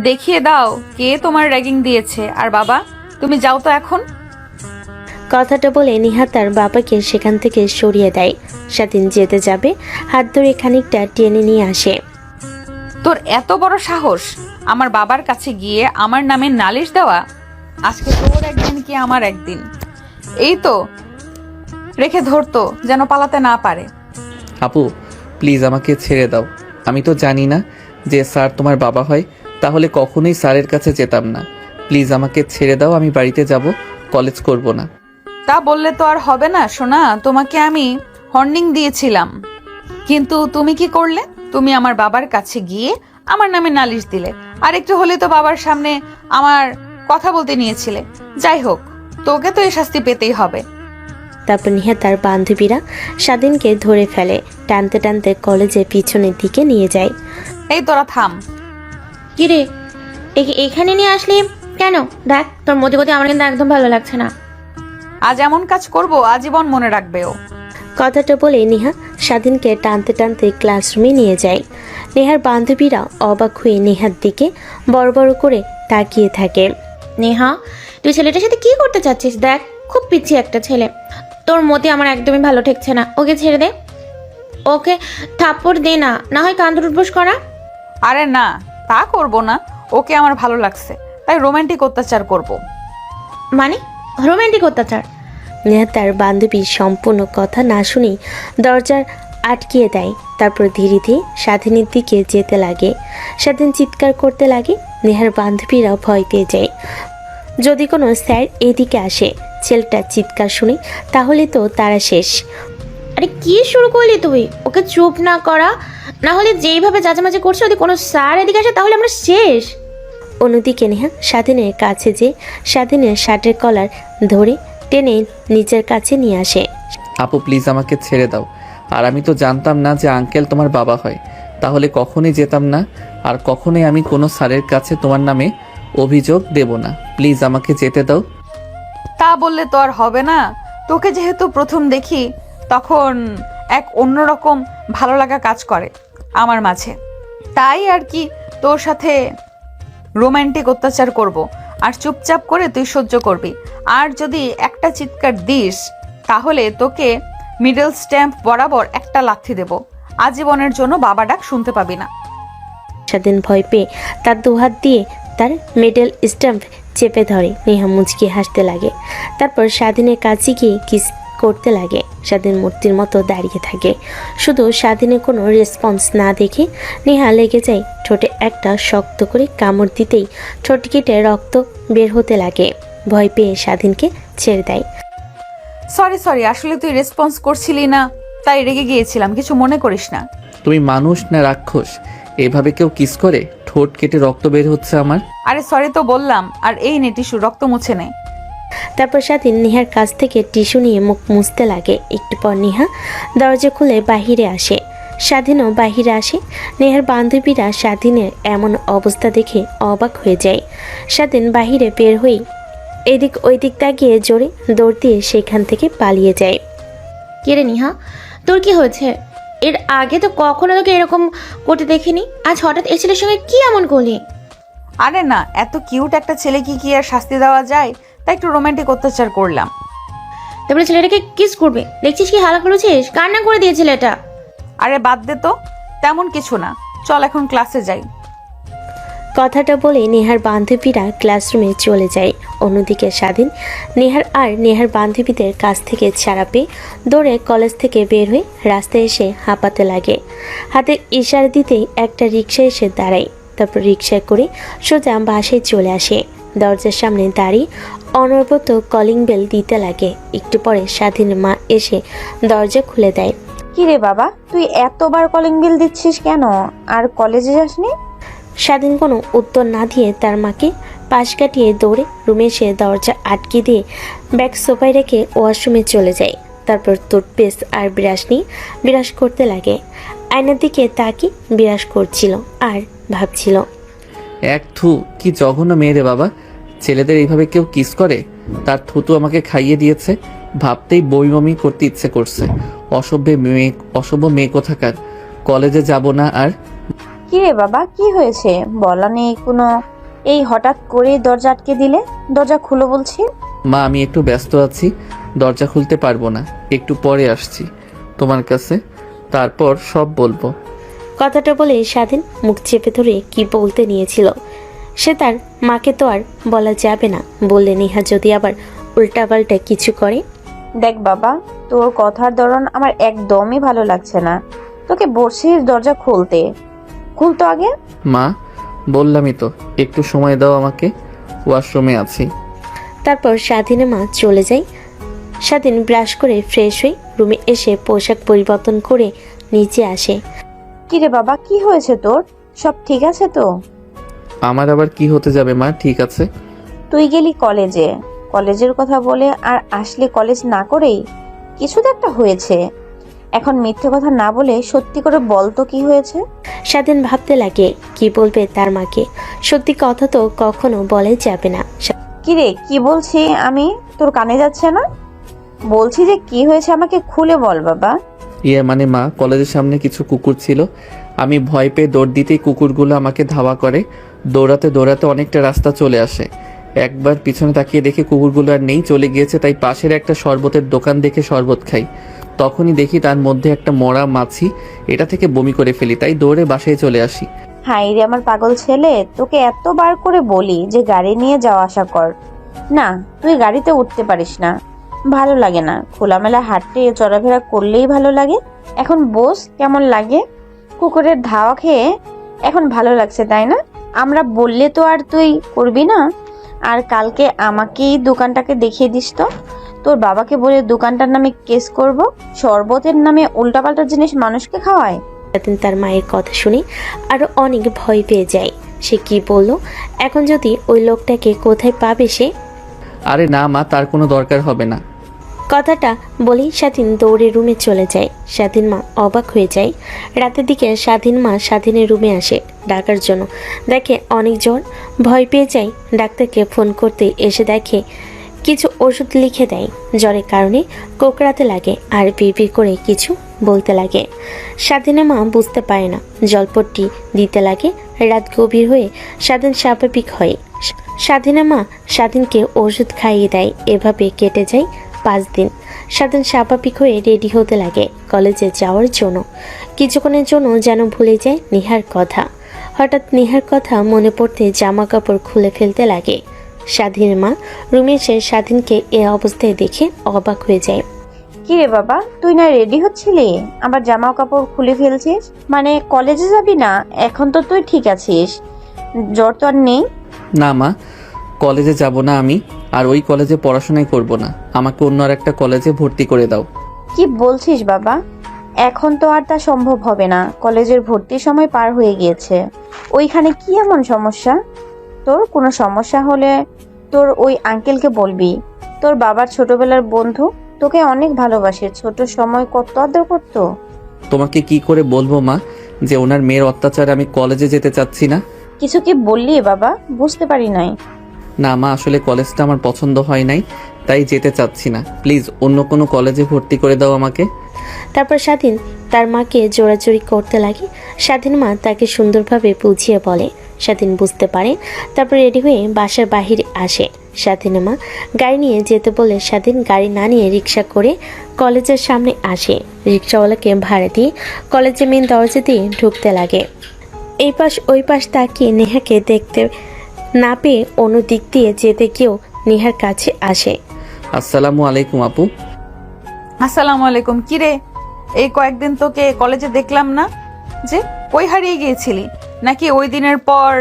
দেখিয়ে দাও কে তোমার র্যাগিং দিয়েছে। আর বাবা তুমি যাও তো এখন। কথাটা বলে নেহা তার বাবাকে সেখান থেকে সরিয়ে দেয়। স্বাধীন যেতে যাবে, হাত ধরে খানিকটা টেনে নিয়ে আসে। তোর এত বড় সাহস আমার বাবার কাছে গিয়ে আমার নামে নালিশ দেওয়া? আজকে তোর একদিন কি আমার একদিন। এই তো রেখে ধরতো যেন পালাতে না পারে। আপু প্লিজ আমাকে ছেড়ে দাও। আমি তো জানি না যে স্যার তোমার বাবা হয়, তাহলে কখনোই স্যারের কাছে যেতাম না। প্লিজ আমাকে ছেড়ে দাও, আমি বাড়িতে যাব, কলেজ করব না। তা বললে তো আর হবে না সোনা, তোমাকে আমি হর্নিং দিয়েছিলাম, কিন্তু তুমি কি করলে? তুমি আমার বাবার কাছে গিয়ে আমার নামে নালিশ দিলে, আর একটু হলে তো বাবার সামনে আমার কথা বলতে নিয়েছিলে। যাই হোক, তোকে তো এই শাস্তি পেতেই হবে। তারপর নেহা তার বান্ধবীরা স্বাধীনকে ধরে ফেলে, টানতে টানতে কলেজের পিছনের দিকে নিয়ে যায়। এই তোরা থাম। কিরে এখানে নিয়ে আসলি কেন? দেখ তোর মধ্যে গতি আমার কিন্তু একদম ভালো লাগছে না। আজ এমন কাজ করব আজীবন মনে রাখবে ও। কথাটা বলে নেহা স্বাধীনকে টানতে টানতে ক্লাসরুমে নিয়ে যায়। নেহার বান্ধবীরা অবাক হয়ে নেহার দিকে বড় বড় করে তাকিয়ে থাকে। নেহা তুই ছেলেটার সাথে কি করতে চাচ্ছিস? দেখ খুব পিচ্ছি একটা ছেলে, তোর মতে আমার একদমই ভালো ঠেকছে না। ওকে ছেড়ে দে, ওকে থাপ্পড় দে না, না হয় কান্দর উঠবোস করা। আরে না, তা করব না, ওকে আমার ভালো লাগছে তাই রোমান্টিক অত্যাচার করব। মানে রোমান্টিক অত্যাচার? নেহা তার বান্ধবীর সম্পূর্ণ কথা না শুনেই দরজার আটকিয়ে দেয়। তারপর ধীরে ধীরে স্বাধীনের দিকে যেতে লাগে। স্বাধীন চিৎকার করতে লাগে। নেহার বান্ধবীরা ভয় পেয়ে যায়। যদি কোনো স্যার এদিকে আসে ছেলেটার চিৎকার শুনে, তাহলে তো তারা শেষ। আরে কি শুরু করলি তুই? ওকে চুপ না করা, না হলে যেইভাবে যাচামাচি করছে যদি কোনো স্যার এদিকে আসে তাহলে আমরা শেষ। অন্যদিকে নেহা স্বাধীনের কাছে যে স্বাধীনের শার্টের কলার ধরে টেনে নিচের কাছে নিয়ে আসে। আপু প্লিজ আমাকে ছেড়ে দাও। আর আমি তো জানতাম না যে আঙ্কেল তোমার বাবা হয়, তাহলে কখনোই যেতাম না, আর কখনোই আমি কোনো স্যারের কাছে তোমার নামে অভিযোগ দেব না। প্লিজ আমাকে যেতে দাও। তা বললে তো আর হবে না, তোকে যেহেতু প্রথম দেখি তখন এক অন্যরকম ভালো লাগা কাজ করে আমার মাঝে, তাই আর কি তোর সাথে রোমান্টিক অত্যাচার করব, আর চুপচাপ করে তুই সহ্য করবি। আর যদি একটা চিৎকার দিস তাহলে তোকে মিডল স্ট্যাম্প বরাবর একটা লাথি দেব, আজীবনের জন্য বাবা ডাক শুনতে পাবি না। স্বাধীন ভয় পেয়ে তার দুহাত দিয়ে তার মেডেল স্ট্যাম্প চেপে ধরে। নেহা মুচকি হাসতে লাগে। তারপর স্বাধীনের কাছে গিয়ে কিস করতে লাগে। স্বাধীন মূর্তির মতো দাঁড়িয়ে থাকে। শুধু স্বাধীনের কোনো রেসপন্স না দেখে নেহা লেগে যায় ঠোঁটে একটা শক্ত করে কামড় দিতেই ঠোঁট কেটে রক্ত বের হতে লাগে। ভয় পেয়ে স্বাধীনকে ছেড়ে দেয়। সরি আসলে তুই রেসপন্স করছিলি না, তাই রেগে গিয়েছিলাম, কিছু মনে করিস না। তুমি মানুষ না রাক্ষস? এভাবে কেউ কিস করে? ঠোঁট কেটে রক্ত বের হচ্ছে আমার। আরে সরি তো বললাম, আর এই নে টিস্যু, রক্ত মুছে নে। তারপর স্বাধীন নেহার কাছ থেকে টিস্যু নিয়ে মুখ মুছতে লাগে। একটু পর নেহা দরজা খুলে বাহিরে আসে। স্বাধীনও বাহিরে আসে। নেহার বান্ধবীরা স্বাধীনের এমন অবস্থা দেখে অবাক হয়ে যায়। স্বাধীন বাহিরে বের হয়ে এদিক ওইদিক তাকিয়ে জোরে দৌড় দিয়ে সেখান থেকে পালিয়ে যায়। কে রে নিহা, তোর কি হয়েছে? এর আগে তো কখনো তোকে এরকম করতে দেখিনি, আজ হঠাৎ এই ছেলের সঙ্গে কি এমন করলি? আরে না, এত কিউট একটা ছেলেকে কি আর শাস্তি দেওয়া যায়? তাই একটু রোমান্টিক অত্যাচার করলাম। তারপরে ছেলেটাকে কিস করবে, দেখছিস কি হালা করেছিস? কান্না করে দিয়ে ছেলেটা। আরে বাদ দে তো, তেমন কিছু না, চল এখন ক্লাসে যাই। কথাটা বলে নেহার বান্ধবীরা ক্লাসরুমে চলে যায়। অন্যদিকে স্বাধীন নেহার আর নেহার বান্ধবীদের কাছ থেকে ছাড়া পেয়ে দৌড়ে কলেজ থেকে বের হয়ে রাস্তায় এসে হাঁপাতে লাগে। হাতের ইশারা দিতেই একটা রিক্সা এসে দাঁড়ায়। তারপর রিক্সায় করে সোজা বাসায় চলে আসে। দরজার সামনে দাঁড়িয়ে অনবরত কলিং বেল দিতে লাগে। একটু পরে স্বাধীনের মা এসে দরজা খুলে দেয়। কিরে বাবা, তুই এতবার কলিং বেল দিচ্ছিস কেন? আর কলেজে যাসনি? স্বাধীন কোনো উত্তর না দিয়ে তার মাকে পাশ কাটিয়ে দৌড়ে রুমে এসে দরজা আটকে দিয়ে ব্যাগ সোফায় রেখে ওয়াশরুমে চলে যায়। তারপর টুথপেস্ট আর ব্রাশ নিয়ে বিরাশ করতে লাগে। আয়নার দিকে তাকিয়ে বিরাশ করছিল আর ভাবছিল, এক থু, কি জঘন্য মেয়ে রে বাবা। ছেলেদের এইভাবে কেউ কিস করে? তার থুতু আমাকে খাইয়ে দিয়েছে, ভাবতেই বমি করতে ইচ্ছে করছে। অসভ্য মেয়ে কোথাকার। কলেজে যাব না আর। কিরে বাবা, কি হয়েছে? বলা নেই কোনো, এই হঠাৎ করে দরজা আটকে দিলে? দরজা খুলো বলছি। মা, আমি একটু ব্যস্ত আছি, দরজা খুলতে পারবো না, একটু পরে আসছি তোমার কাছে, তারপর সব বলবো। কথাটা বলে স্বাধীন মুখ চেপে ধরে কি বলতে নিয়েছিল সে তার মাকে তো আর বলা যাবে না। বললে নেহা যদি আবার উল্টাপাল্টা কিছু করে। দেখ বাবা, তোর কথার ধরন আমার একদমই ভালো লাগছে না। তোকে বলছিস দরজা খুলতো আগে। মা, বললামই তো, একটু সময় দাও আমাকে, ওয়াশরুমে আছি। তারপর স্বাধীনের মা চলে যায়। স্বাধীন ব্রাশ করে ফ্রেশ হয়ে রুমে এসে পোশাক পরিবর্তন করে নিচে আসে। কিরে বাবা, কি হয়েছে তোর? সব ঠিক আছে তো? আমার আবার কি হতে যাবে মা, ঠিক আছে। তুই গেলি কলেজে, কলেজের কথা বলে আর আসলে কলেজ না করেই কিছু তো একটা হয়েছে। এখন মিথ্যে কথা না বলে সত্যি করে বল তো কি হয়েছে। স্বাধীন ভাবতে লাগে কি বলবে তার মাকে। সত্যি কথা তো কখনো বলে যাবে না। কিরে, কি বলছি আমি? তোর কানে যাচ্ছে না? বলছি যে কি হয়েছে আমাকে খুলে বল বাবা। মানে মা, কলেজের সামনে কিছু কুকুর ছিল, আমি ভয় পেয়ে দৌড় দিতেই কুকুরগুলো আমাকে ধাওয়া করে। দৌড়াতে দৌড়াতে অনেকটা রাস্তা চলে আসে। একবার পিছনে তাকিয়ে দেখি কুকুরগুলো আর নেই, চলে গিয়েছে। তাই পাশের একটা শরবতের দোকান দেখে শরবত খাই। তখনই দেখি তার মধ্যে একটা মরা মাছি, এটা থেকে বমি করে ফেলি। তাই দৌড়ে বাসায় চলে আসি। হাই রে আমার পাগল ছেলে, তোকে এতবার করে বলি যে গাড়ি নিয়ে যাওয়া আসা কর। না, তুই গাড়িতে উঠতে পারিস না, ভালো লাগে না। খোলামেলা হাঁটতে চলাফেরা করলেই ভালো লাগে। এখন বস, কেমন লাগে? কুকুরের ধাওয়া খেয়ে এখন ভালো লাগছে তাই না? আমরা বললে তো আর তুই করবি না। আর কালকে আমাকেই দোকানটাকে দেখিয়ে দিস তো। তোর বাবাকে বলে দোকানটার নামে কেস করব। শরবতের নামে উল্টাপাল্টা জিনিস মানুষকে খাওয়ায়। স্বাধীন তার মায়ের কথা শুনে আরো অনেক ভয় পেয়ে যায়। সে কি বলল, এখন যদি ওই লোকটাকে কোথায় পাবে সে? আরে না মা, তার কোনো দরকার হবে না। কথাটা বলেই স্বাধীন দৌড়ে রুমে চলে যায়। স্বাধীন মা অবাক হয়ে যায়। রাতের দিকে স্বাধীন মা স্বাধীনের রুমে আসে ডাকার জন্য। দেখে অনেক জ্বর, ভয় পেয়ে যায়। ডাক্তারকে ফোন করতে এসে দেখে কিছু ওষুধ লিখে দেয়। জ্বরের কারণে কোকড়াতে লাগে আর বিড়বিড় করে কিছু বলতে লাগে। স্বাধীনের মা বুঝতে পারে না, জলপট্টি দিতে লাগে। রাত গভীর হয়ে স্বাধীন স্বাভাবিক হয়। স্বাধীনের মা স্বাধীনকে ওষুধ খাইয়ে দেয়। এভাবে কেটে যায় 5 দিন। স্বাধীন স্বাভাবিক হয়ে রেডি হতে লাগে কলেজে যাওয়ার জন্য। কিছুক্ষণের জন্য যেন ভুলে যায় নেহার কথা। হঠাৎ নেহার কথা মনে পড়তে জামা কাপড় খুলে ফেলতে লাগে। স্বাধীনের মা রুমে এসে স্বাধীনকে এ অবস্থায় দেখে অবাক হয়ে যায়। কি রে বাবা, তুই না রেডি হচ্ছিলি, আবার জামা কাপড় খুলে ফেলছিস? মানে কলেজে যাবি না? এখন তো তুই ঠিক আছিস, জ্বর তো আর নেই। না মা, কলেজে যাব না আমি, আর ওই কলেজে পড়াশোনাই করব না। আমাকে অন্য আর একটা কলেজে ভর্তি করে দাও। কি বলছিস বাবা? এখন তো আর তা সম্ভব হবে না, কলেজের ভর্তির সময় পার হয়ে গিয়েছে। ওইখানে কি এমন সমস্যা? তোর কোনো সমস্যা হলে তোর ওই আঙ্কেলকে বলবি। তোর বাবার ছোটবেলার বন্ধু, তোকে অনেক ভালোবাসে, ছোট সময় কত আদর করতো। তোমাকে কি করে বলবো মা যে ওনার মেয়ের অত্যাচারে আমি কলেজে যেতে চাচ্ছি না? কিছু কি বললি বাবা? বুঝতে পারি নাই। না মা, আসলে কলেজটা আমার পছন্দ হয় নাই, তাই যেতে চাচ্ছি না। প্লিজ অন্য কোনো কলেজে ভর্তি করে দাও আমাকে। তারপর স্বাধীন তার মাকে জোরাজোরি করতে লাগে। স্বাধীন মা তাকে সুন্দরভাবে বুঝিয়ে বলে। স্বাধীন বুঝতে পারে। তারপর রেডি হয়ে বাসার বাহিরে আসে। স্বাধীনের মা গাড়ি নিয়ে যেতে বলে স্বাধীন গাড়ি না নিয়ে রিক্সা করে কলেজের সামনে আসে। রিক্সাওয়ালাকে ভাড়া দিয়ে কলেজের মেন দরজা দিয়ে ঢুকতে লাগে। এই পাশ ওই পাশ তাকিয়ে নেহাকে দেখতে না পেয়ে অন্য দিক দিয়ে যেতে গিয়েও নেহার কাছে আসে। আসসালামু আলাইকুম আপু। আসসালামু আলাইকুম। কিরে, এই কয়েকদিন তোকে কলেজে দেখলাম না যে, কই হারিয়ে গিয়েছিলি? নাকি ওই দিনের পর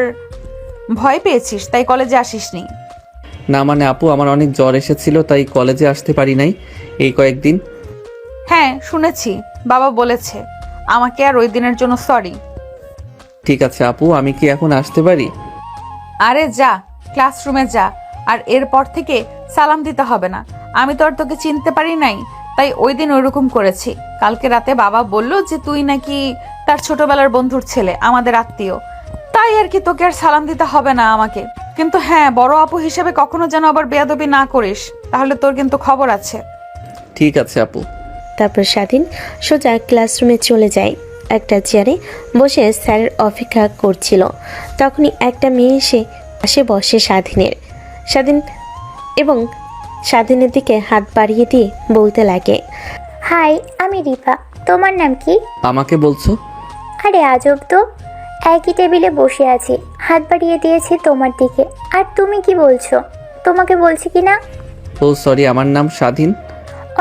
ভয় পেয়েছিস তাই কলেজে আসিসনি? না মানে আপু, আমার অনেক জ্বর এসেছিল, তাই কলেজে আসতে পারি নাই এই কয়েকদিন। হ্যাঁ শুনেছি, বাবা বলেছে আমাকে। আর ওই দিনের জন্য সরি। ঠিক আছে আপু, আমি কি এখন আসতে পারি? আরে যা, ক্লাসরুমে যা। আর এরপর থেকে সালাম দিতে হবে না। আমি তো আর তোকে চিনতে পারি নাই, তাই ওই দিন ওইরকম করেছি। কালকে রাতে বাবা বলল যে তুই নাকি তার ছোটবেলার বন্ধুর ছেলে, আমাদের আত্মীয়, তাই আর কি তোকে আর সালাম দিতে হবে না আমাকে। কিন্তু হ্যাঁ, বড় আপু হিসেবে কখনো যেন আবার বেয়াদবি না করিস, তাহলে তোর কিন্তু খবর আছে। ঠিক আছে আপু। তারপর স্বাধীন সোজা ক্লাসরুমে চলে যায়। একটা চেয়ারে বসে স্যারের অপেক্ষা করছিল। তখনই একটা মেয়ে এসে পাশে বসে স্বাধীন এবং স্বাধীনের দিকে হাত বাড়িয়ে দিয়ে বলতে লাগে, হাই, আমি রিপা। তোমার নাম কি? আমাকে বলছো? আরে আজব তো, একই টেবিলে বসে আছি, হাত বাড়িয়ে দিয়েছি তোমার দিকে, আর তুমি কি বলছো? তোমাকে বলছি কি না? ও সরি, আমার নাম স্বাধীন।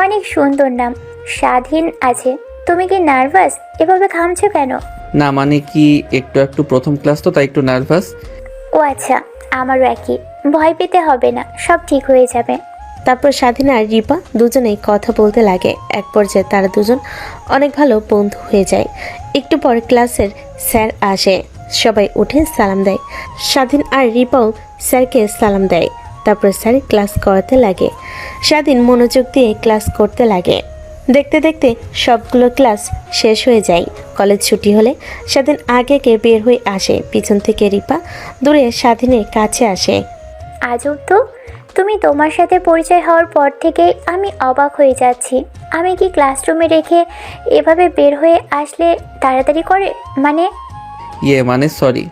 অনেক সুন্দর নাম, স্বাধীন আছে। তুমি কি নার্ভাস? এভাবে ঘামছো কেন? না মানে কি, একটু একটু প্রথম ক্লাস তো, তাই একটু নার্ভাস। ও আচ্ছা, আমারও একই। ভয় পেতে হবে না, সব ঠিক হয়ে যাবে। তারপর স্বাধীন আর রিপা দুজনেই কথা বলতে লাগে। এক পর্যায়ে তারা দুজন অনেক ভালো বন্ধু হয়ে যায়। একটু পর ক্লাসের স্যার আসে। সবাই উঠে সালাম দেয়। স্বাধীন আর রিপাও স্যারকে সালাম দেয়। তারপর স্যার ক্লাস করাতে লাগে। স্বাধীন মনোযোগ দিয়ে ক্লাস করতে লাগে। দেখতে দেখতে সবগুলো ক্লাস শেষ হয়ে যায়। কলেজ ছুটি হলে স্বাধীন আগে বের হয়ে আসে। পিছন থেকে রিপা দূরে স্বাধীনের কাছে আসে। আজব তো, তুমি তোমার সাথে পরিচয় হওয়ার পর থেকে আমি অবাক হয়ে যাচ্ছি। আমি কি ক্লাসরুমে রেখে এভাবে বের হয়ে আসলে তাড়াতাড়ি করে? মানে সরি।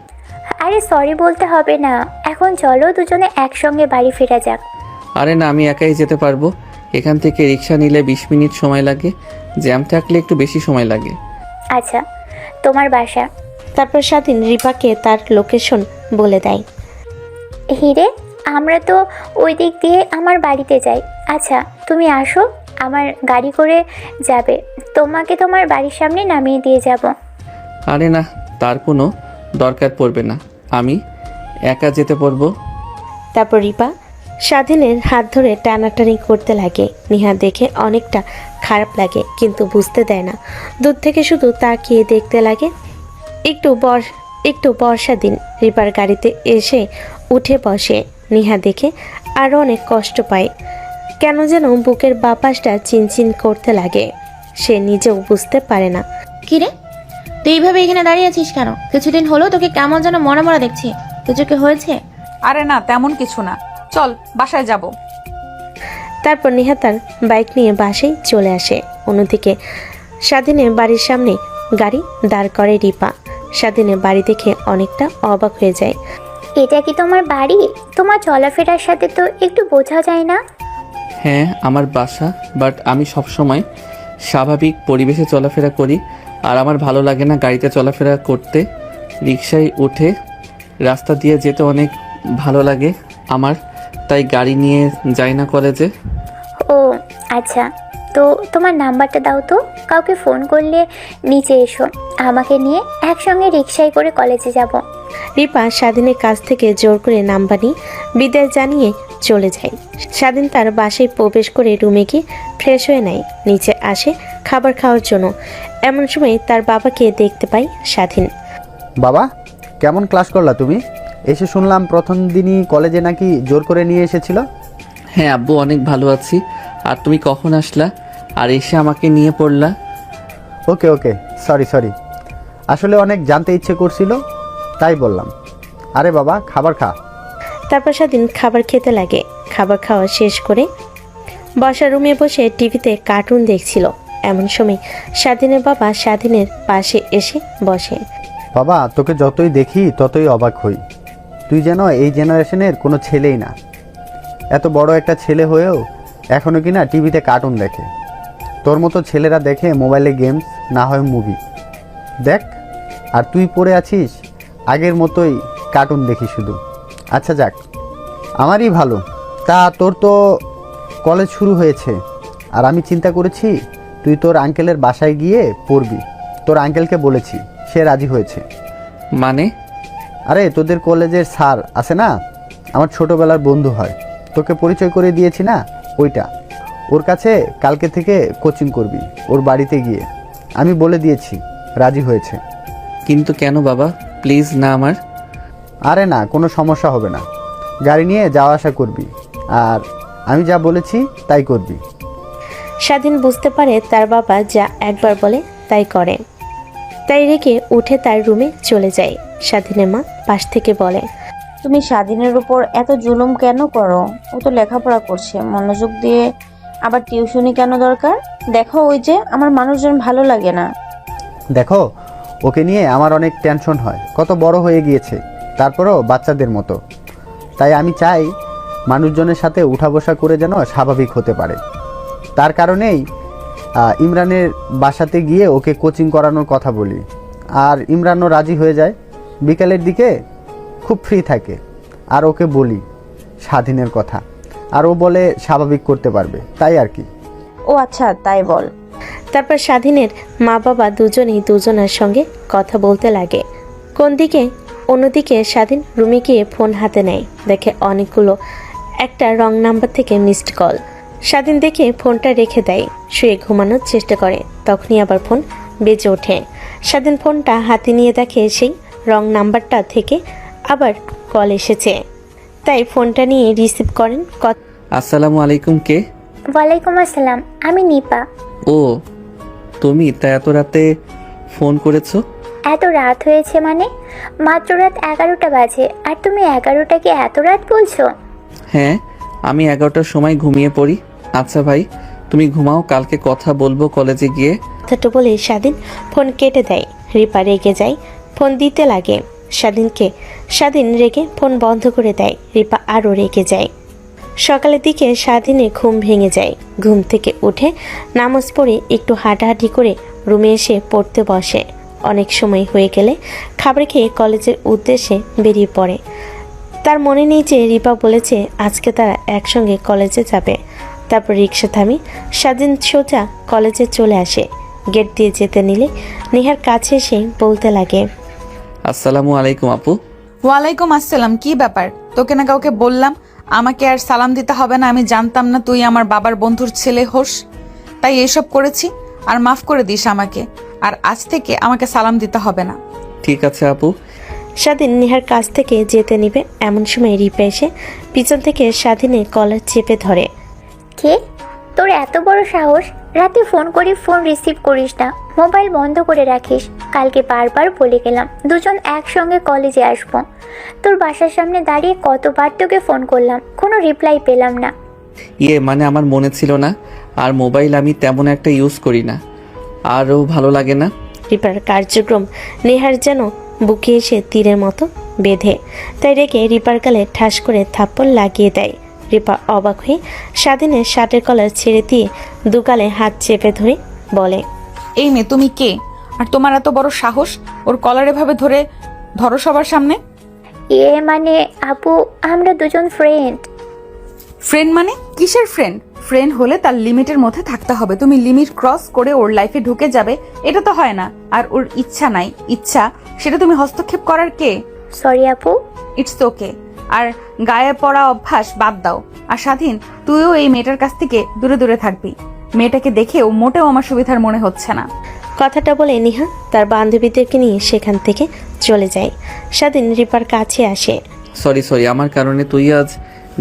আরে সরি বলতে হবে না, এখন চলো দুজনে একসঙ্গে বাড়ি ফেরা যাক। আরে না, আমি একাই যেতে পারবো। এখান থেকে রিক্সা নিলে 20 মিনিট সময় লাগে, জ্যাম থাকলে একটু বেশি সময় লাগে। আচ্ছা, তোমার বাসা? তারপর স্বাধীন রিপাকে তার লোকেশন বলে দেয়। হিরে, আমরা তো ওই দিক দিয়ে আমার বাড়িতে যাই। আচ্ছা তুমি আসো, আমার গাড়ি করে যাবে, তোমাকে তোমার বাড়ির সামনে নামিয়ে দিয়ে যাব। আরে না, তার কোনো দরকার পড়বে না, আমি একা যেতে পারবো। তারপর রিপা স্বাধীনের হাত ধরে টানাটানি করতে লাগে। নিহা দেখে অনেকটা খারাপ লাগে, কিন্তু বুঝতে দেয় না। দূর থেকে শুধু তাকিয়ে দেখতে লাগে। একটু বর্ষা দিন রিপার গাড়িতে এসে উঠে বসে। নিহা দেখে আরও অনেক কষ্ট পায়। কেন যেন বুকের বাপাসটা চিনচিন করতে লাগে। সে নিজেও বুঝতে পারে না। কিরে, তুই এইভাবে এখানে দাঁড়িয়ে আছিস কেন? কিছুদিন হলো তোকে কেমন যেন মরা মরা দেখছি। কিছু কি হয়েছে? আরে না, তেমন কিছু না, চল বাসায় যাব। তারপর নিহা তার বাইক নিয়ে বাসায় চলে আসে। অন্যদিকে স্বাধীনের বাড়ির সামনে গাড়ি দাঁড় করে রিপা। স্বাধীনের বাড়ি দেখে অনেকটা অবাক হয়ে যায়। এটা কি তোমার বাড়ি? তোমার চলাফেরার সাথে তো একটু বোঝা যায় না। হ্যাঁ, আমার বাসা, বাট আমি সবসময় স্বাভাবিক পরিবেশে চলাফেরা করি, আর আমার ভালো লাগে না গাড়িতে চলাফেরা করতে। রিক্সায় উঠে রাস্তা দিয়ে যেতে অনেক ভালো লাগে আমার, তাই গাড়ি নিয়ে যাই না কলেজে। ও আচ্ছা, তো তোমার নাম্বারটা দাও তো, কাউকে ফোন করলে নিচে এসো, আমাকে নিয়ে একসঙ্গে রিকশায় করে কলেজে যাব। রিপা স্বাধীনের কাছ থেকে জোর করে নাম্বার নিয়ে বিদায় জানিয়ে চলে যায়। স্বাধীন তার বাসায় প্রবেশ করে রুমে গিয়ে ফ্রেশ হয়ে নেয়, নিচে আসে খাবার খাওয়ার জন্য। এমন সময় তার বাবাকে দেখতে পায় স্বাধীন। বাবা, কেমন ক্লাস করলা তুমি? এসে শুনলাম প্রথম দিনই কলেজে নাকি জোর করে নিয়ে এসেছিল। হ্যাঁ আব্বু, অনেক ভালো আছি। আর তুমি কখন আসলা আর এসে আমাকে নিয়ে পড়লা? ওকে ওকে, সরি, আসলে অনেক জানতে ইচ্ছে করছিল তাই বললাম। আরে বাবা, খাবার খা। তারপর স্বাধীন খাবার খেতে লাগে। খাবার খাওয়া শেষ করে বসার রুমে বসে টিভিতে কার্টুন দেখছিল। এমন সময় স্বাধীনের বাবা স্বাধীনের পাশে এসে বসে। বাবা, তোকে যতই দেখি ততই অবাক হই। তুই যেন এই জেনারেশনের কোনো ছেলেই না। এত বড় একটা ছেলে হয়েও এখনও কিনা টিভিতে কার্টুন দেখে। তোর মতো ছেলেরা দেখে মোবাইলে গেমস, না হয় মুভি দেখ, আর তুই পড়ে আছিস আগের মতোই কার্টুন দেখি শুধু। আচ্ছা যাক, আমারই ভালো। তা তোর তো কলেজ শুরু হয়েছে, আর আমি চিন্তা করেছি তুই তোর আঙ্কেলের বাসায় গিয়ে পড়বি। তোর আঙ্কেলকে বলেছি, সে রাজি হয়েছে। মানে? আরে তোদের কলেজের স্যার আছে না, আমার ছোটোবেলার বন্ধু হয়, তোকে পরিচয় করে দিয়েছি না, ওইটা। ওর কাছে কালকে থেকে কোচিং করবি, ওর বাড়িতে গিয়ে। আমি বলে দিয়েছি, রাজি হয়েছে। কিন্তু কেন বাবা? প্লিজ না আমার। আরে না, কোনো সমস্যা হবে না। গাড়ি নিয়ে যাওয়া আসা করবি, আর আমি যা বলেছি তাই করবি। স্বাধীন বুঝতে পারে তার বাবা যা একবার বলে তাই করে, তাই রেখে উঠে তার রুমে চলে যায়। স্বাধীনের মা পাশ থেকে বলে, তুমি স্বাধীনের উপর এত জুলুম কেন করো? ও তো লেখাপড়া করছে, মনোযোগ দিয়ে। আবার টিউশনি কেন দরকার? দেখো, ওই যে আমার মানুষজন ভালো লাগে না। দেখো, ওকে নিয়ে আমার অনেক টেনশন হয়। কত বড় হয়ে গিয়েছে, তারপরেও বাচ্চাদের মতো। তাই আমি চাই মানুষজনের সাথে উঠা বসা করে যেন স্বাভাবিক হতে পারে। তার কারণেই ইমরানের বাসাতে গিয়ে ওকে কোচিং করানোর কথা বলি, আর ইমরানও রাজি হয়ে যায়। বিকালের দিকে খুব ফ্রি থাকে, আর ওকে বলি স্বাধীনের কথা, আর ও বলে স্বাভাবিক করতে পারবে, তাই আর কি। ও আচ্ছা, তাই বল। তারপর স্বাধীনের মা বাবা দুজনেই দুজনের সঙ্গে কথা বলতে লাগে। কোন দিকে অন্যদিকে স্বাধীন রুমে গিয়ে ফোন হাতে নেয়, দেখে অনেকগুলো একটা রং নাম্বার থেকে মিসড কল। স্বাধীন দেখে ফোনটা রেখে দেয়, শুয়ে ঘুমানোর চেষ্টা করে। তখনই আবার ফোন বেজে ওঠে। স্বাধীন ফোনটা হাতে নিয়ে দেখে সেই রং নাম্বারটা থেকে আবার কল এসেছে, তাই ফোনটা নিয়ে রিসিভ করেন। আসসালামু আলাইকুম, কে? ওয়ালাইকুম আসসালাম, আমি নিপা। ও তুমি? তা এত রাতে ফোন করেছো? এত রাত হয়েছে মানে? মাত্র রাত 11টা বাজে, আর তুমি 11টাকে এত রাত বলছো? হ্যাঁ, আমি 11টার সময় ঘুমিয়ে পড়ি। আচ্ছা ভাই, তুমি ঘুমাও, কালকে কথা বলবো কলেজে গিয়ে। কথাটা বলে স্বাধীন ফোন কেটে দেয়। রিপা রেগে যায়, ফোন দিতে লাগে স্বাধীনকে। স্বাধীন রেগে ফোন বন্ধ করে দেয়। রিপা আরও রেগে যায়। সকালের দিকে স্বাধীনে ঘুম ভেঙে যায়। ঘুম থেকে উঠে নামাজ পড়ে একটু হাঁটাহাঁটি করে রুমে এসে পড়তে বসে। অনেক সময় হয়ে গেলে খাবার খেয়ে কলেজের উদ্দেশ্যে বেরিয়ে পড়ে। তার মনে নেই যে রিপা বলেছে আজকে তারা একসঙ্গে কলেজে যাবে। তারপর রিক্সা থামি স্বাধীন সোজা কলেজে চলে আসে। গেট দিয়ে যেতে নিলে নেহার কাছে এসে বলতে লাগে, আসসালামু আলাইকুম আপু। ওয়ালাইকুম আসসালাম। কি ব্যাপার? তোকে না কাউকে বললাম আমাকে আর সালাম দিতে হবে না? আমি জানতাম না তুই আমার বাবার বন্ধুর ছেলে হোস, তাই এসব করেছি। আর মাফ করে দিস আমাকে, আর আজ থেকে আমাকে সালাম দিতে হবে না। ঠিক আছে আপু। স্বাধীন নেহার কাছ থেকে যেতে নিবে এমন সময় রিপা এসে পিছন থেকে স্বাধীনে কলার চেপে ধরে। কে? তোর এত বড় সাহস? রাতে ফোন করি, ফোন রিসিভ করিস না, মোবাইল বন্ধ করে রাখিস। কালকে বারবার বলে গেলাম দুজন একসঙ্গে কলেজে আসবো। তোর বাসার সামনে দাঁড়িয়ে কতবার তোকে ফোন করলাম, কোনো রিপ্লাই পেলাম না। মানে আমার মনে ছিল না, আর মোবাইল আমি তেমন একটা ইউজ করি না, আরও ভালো লাগে না। রিপার কার্যক্রম নেহার যেন বুকে এসে তীরের মতো বেঁধে, তাই রেগে রিপার গালে ঠাস করে থাপ্পড় লাগিয়ে দেয়। রিপা অবাক হয়ে স্বাধীনের শার্টের কলার ছেড়ে দিয়ে দুগালে হাত চেপে ধরে বলে, এই মেয়ে তুমি কে? আর তোমার এত বড় সাহস ওর কলার এভাবে ধরো সবার সামনে? মানে আপু, আমরা দুজন ফ্রেন্ড। ফ্রেন্ড মানে? কিসের ফ্রেন্ড? ফ্রেন্ড হলে তার লিমিটের মধ্যে থাকতে হবে। তুমি লিমিট ক্রস করে ওর লাইফে ঢুকে যাবে, এটা তো হয় না। আর ওর ইচ্ছা নাই, ইচ্ছা সেটা তুমি হস্তক্ষেপ করার কে? সরি আপু। It's okay. আর গায়ে পড়া অভ্যাস বাদ দাও। আর স্বাধীন, তুইও এই মেয়েটার কাছ থেকে দূরে দূরে থাকবি। মেয়েটাকে দেখেও মোটেও আমার সুবিধার মনে হচ্ছে না। কথাটা বলে নিহা তার বান্ধবীদেরকে নিয়ে সেখান থেকে চলে যায়। স্বাধীন রিপার কাছে আসে। সরি, আমার কারণে তুই আজ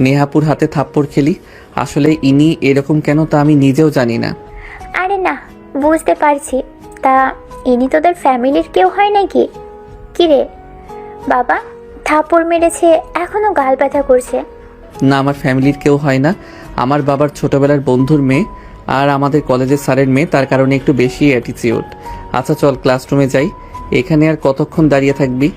নেহাপুর হাতে থাপ্পড় খেলি। আসলে ইনি এরকম কেন তা আমি নিজেও জানি না। আরে না, বুঝতে পারছি। তা ইনি তোদের ফ্যামিলির কেউ হয় নাকি? কিরে বাবা, থাপড় মেরেছে, এখনো গাল ব্যথা করছে? না, আমার ফ্যামিলির কেউ হয় না। আমার বাবার ছোটবেলার বন্ধুর মেয়ে আর আমাদের কলেজের স্যারের মেয়ে, তার কারণে একটু বেশি অ্যাটিটিউড। আচ্ছা চল ক্লাসরুমে যাই। এখানে আর কতক্ষণ দাঁড়িয়ে থাকবি?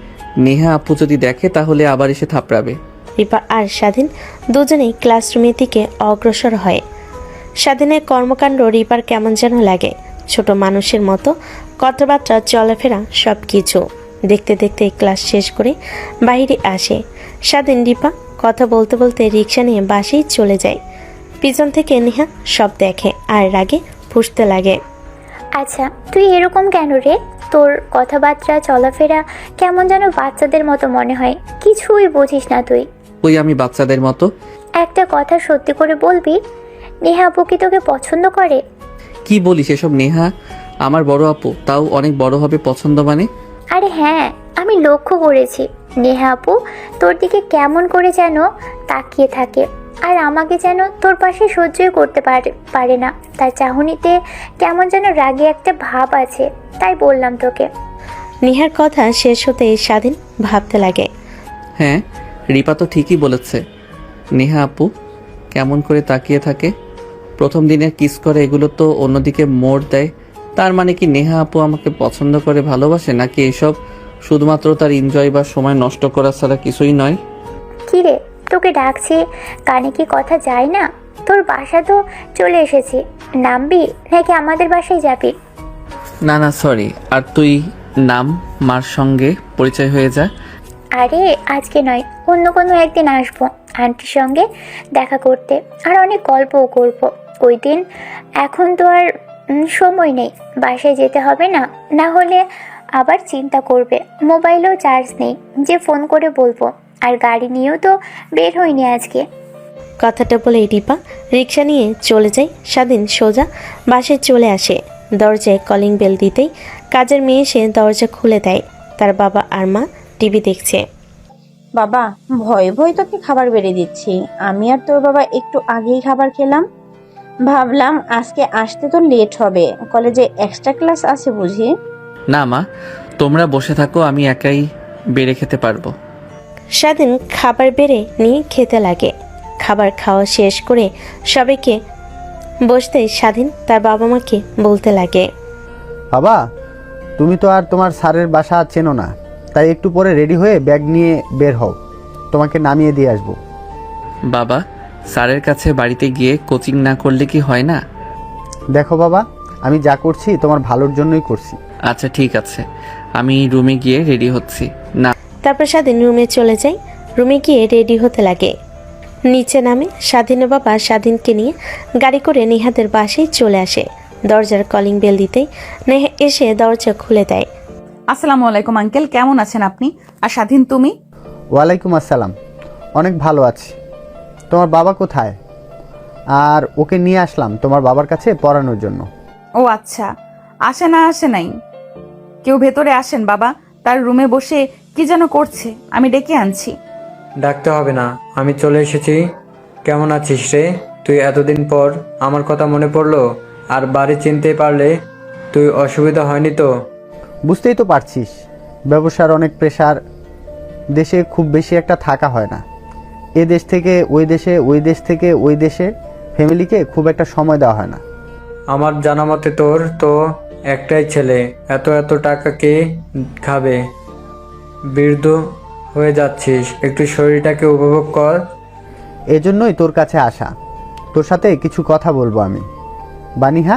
নেহা আপু যদি দেখে তাহলে আবার এসে থাপড়াবে। রিপা আর স্বাধীন দুজনেই ক্লাসরুমের দিকে অগ্রসর হয়। স্বাধীনের কর্মকাণ্ড রিপার কেমন যেন লাগে। ছোট মানুষের মতো কথাবার্তা, চলাফেরা সব কিছু। দেখতে দেখতে ক্লাস শেষ করে বাইরে আসে স্বাধীন। রিপা কথা বলতে বলতে রিক্সা নিয়ে বাসেই চলে যায়। পিছন থেকে নেহা সব দেখে আর রাগে ফুঁসতে লাগে। আচ্ছা তুই এরকম কেন রে? তোর কথাবার্তা, চলাফেরা কেমন যেন বাচ্চাদের মতো মনে হয়। কিছুই বুঝিস না তুই। ওই আমি বাচ্চাদের মতো? একটা কথা সত্যি করে বলবি, নেহা আপু কি তোকে পছন্দ করে? কি বলিস এসব? নেহা আমার বড় আপু, তাও অনেক বড় হবে পছন্দ মানে? আরে হ্যাঁ, আমি লক্ষ্য করেছি নেহা আপু তোর দিকে কেমন করে যেন তাকিয়ে থাকে। আর আমাকে যেন তোর পাশে সহ্যই করতে পারে না। তার চাহনিতে কেমন যেন রাগে একটা ভাব আছে, তাই বললাম তোকে। নেহার কথা শেষ হতে স্বাধীন ভাবতে লাগে। হ্যাঁ, রিপা তো ঠিকই বলেছে। নেহা আপু কেমন করে তাকিয়ে থাকে, প্রথম দিনে কিস করে, এগুলো তো অন্যদিকে মোড় দেয়। তার মানে কি নেহা আপু আমাকে পছন্দ করে, ভালোবাসে, নাকি এসব শুধুমাত্র তার এনজয় বা সময় নষ্ট করা ছাড়া কিছুই নয়? কি রে, তোকে ডাকছি, কানে কি কথা যায় না? তোর বাসা তো চলে এসেছি, নামবি নাকি আমাদের বাসায় যাবি? না সরি। আর তুই নাম, মার সঙ্গে পরিচয় হয়ে যা। আরে আজকে নয়, অন্য কোনো একদিন আসবো আন্টির সঙ্গে দেখা করতে, আর অনেক গল্পও করব ওই দিন। এখন তো আর সময় নেই, বাসায় যেতে হবে না, না হলে আবার চিন্তা করবে। মোবাইলেও চার্জ নেই যে ফোন করে বলবো, আর গাড়ি নিয়েও তো বের হইনি আজকে। কথাটা বলে রিপা রিক্সা নিয়ে চলে যায়। স্বাধীন সোজা বাসায় চলে আসে। দরজায় কলিং বেল দিতেই কাজের মেয়ে এসে দরজা খুলে দেয়। তার বাবা আর মা টিভি দেখছে। বাবা, ভয়ে ভয়ে তোকে খাবার বেড়ে দিচ্ছি। আমি আর তোর বাবা একটু আগেই খাবার খেলাম। ভাবলাম আজকে আসতে তো লেট হবে, কলেজে এক্সট্রা ক্লাস আছে বুঝি। না মা, তোমরা বসে থাকো, আমি একাই বেড়ে খেতে পারবো। স্বাধীন খাবার বেড়ে নিয়ে খেতে লাগে। খাবার খাওয়া শেষ করে সবাইকে বসতে স্বাধীন তার বাবা মাকে বলতে লাগে, বাবা, তুমি তো আর তোমার স্যারের বাসা চেনো না, তাই একটু পরে রেডি হয়ে ব্যাগ নিয়ে বের হও, তোমাকে নামিয়ে দিয়ে আসবো। বাবা, স্যারের কাছে বাড়িতে গিয়ে কোচিং না করলে কি হয় না? দেখো বাবা, আমি যা করছি তোমার ভালোর জন্যই করছি। আচ্ছা ঠিক আছে, আমি রুমে গিয়ে রেডি হচ্ছি। না। তারপর স্বাধীন রুমে চলে যায়। রুমে গিয়ে রেডি হতে লাগে। নিচে নামে স্বাধীনের বাবা স্বাধীনকে নিয়ে গাড়ি করে নেহাদের বাসায় চলে আসে। দরজার কলিং বেল দিতেই নেহা এসে দরজা খুলে দেয়। আসসালামু আলাইকুম আঙ্কেল, কেমন আছেন আপনি? আর স্বাধীন তুমি? ওয়ালাইকুম আসসালাম, অনেক ভালো আছি। তোমার বাবা কোথায়? আর ওকে নিয়ে আসলাম তোমার বাবার কাছে পড়ানোর জন্য। ও আচ্ছা, আসে নাই। কেউ ভেতরে আসেন বাবা, তার রুমে বসে কি যেন করছে, আমি ডেকে আনছি। ডাকতে হবে না, আমি চলে এসেছি। কেমন আছিস রে? তুই এতদিন পর আমার কথা মনে পড়লো, আর বাড়ি চিনতে পারলে? তুই অসুবিধা হয়নি তো? বুঝতেই তো পারছিস, ব্যবসার অনেক প্রেশার, দেশে খুব বেশি একটা থাকা হয় না। এ দেশ থেকে ওই দেশে, ওই দেশ থেকে ওই দেশে ফ্যামিলিকে খুব একটা সময় দেওয়া হয় না। আমার জানা মতে তোর তো একটাই ছেলে, এত টাকা কে খাবে? বৃদ্ধ হয়ে যাচ্ছিস, একটু শরীরটাকে উপভোগ কর। এজন্যই তোর কাছে আসা, তোর সাথে কিছু কথা বলবো আমি। বানিহা,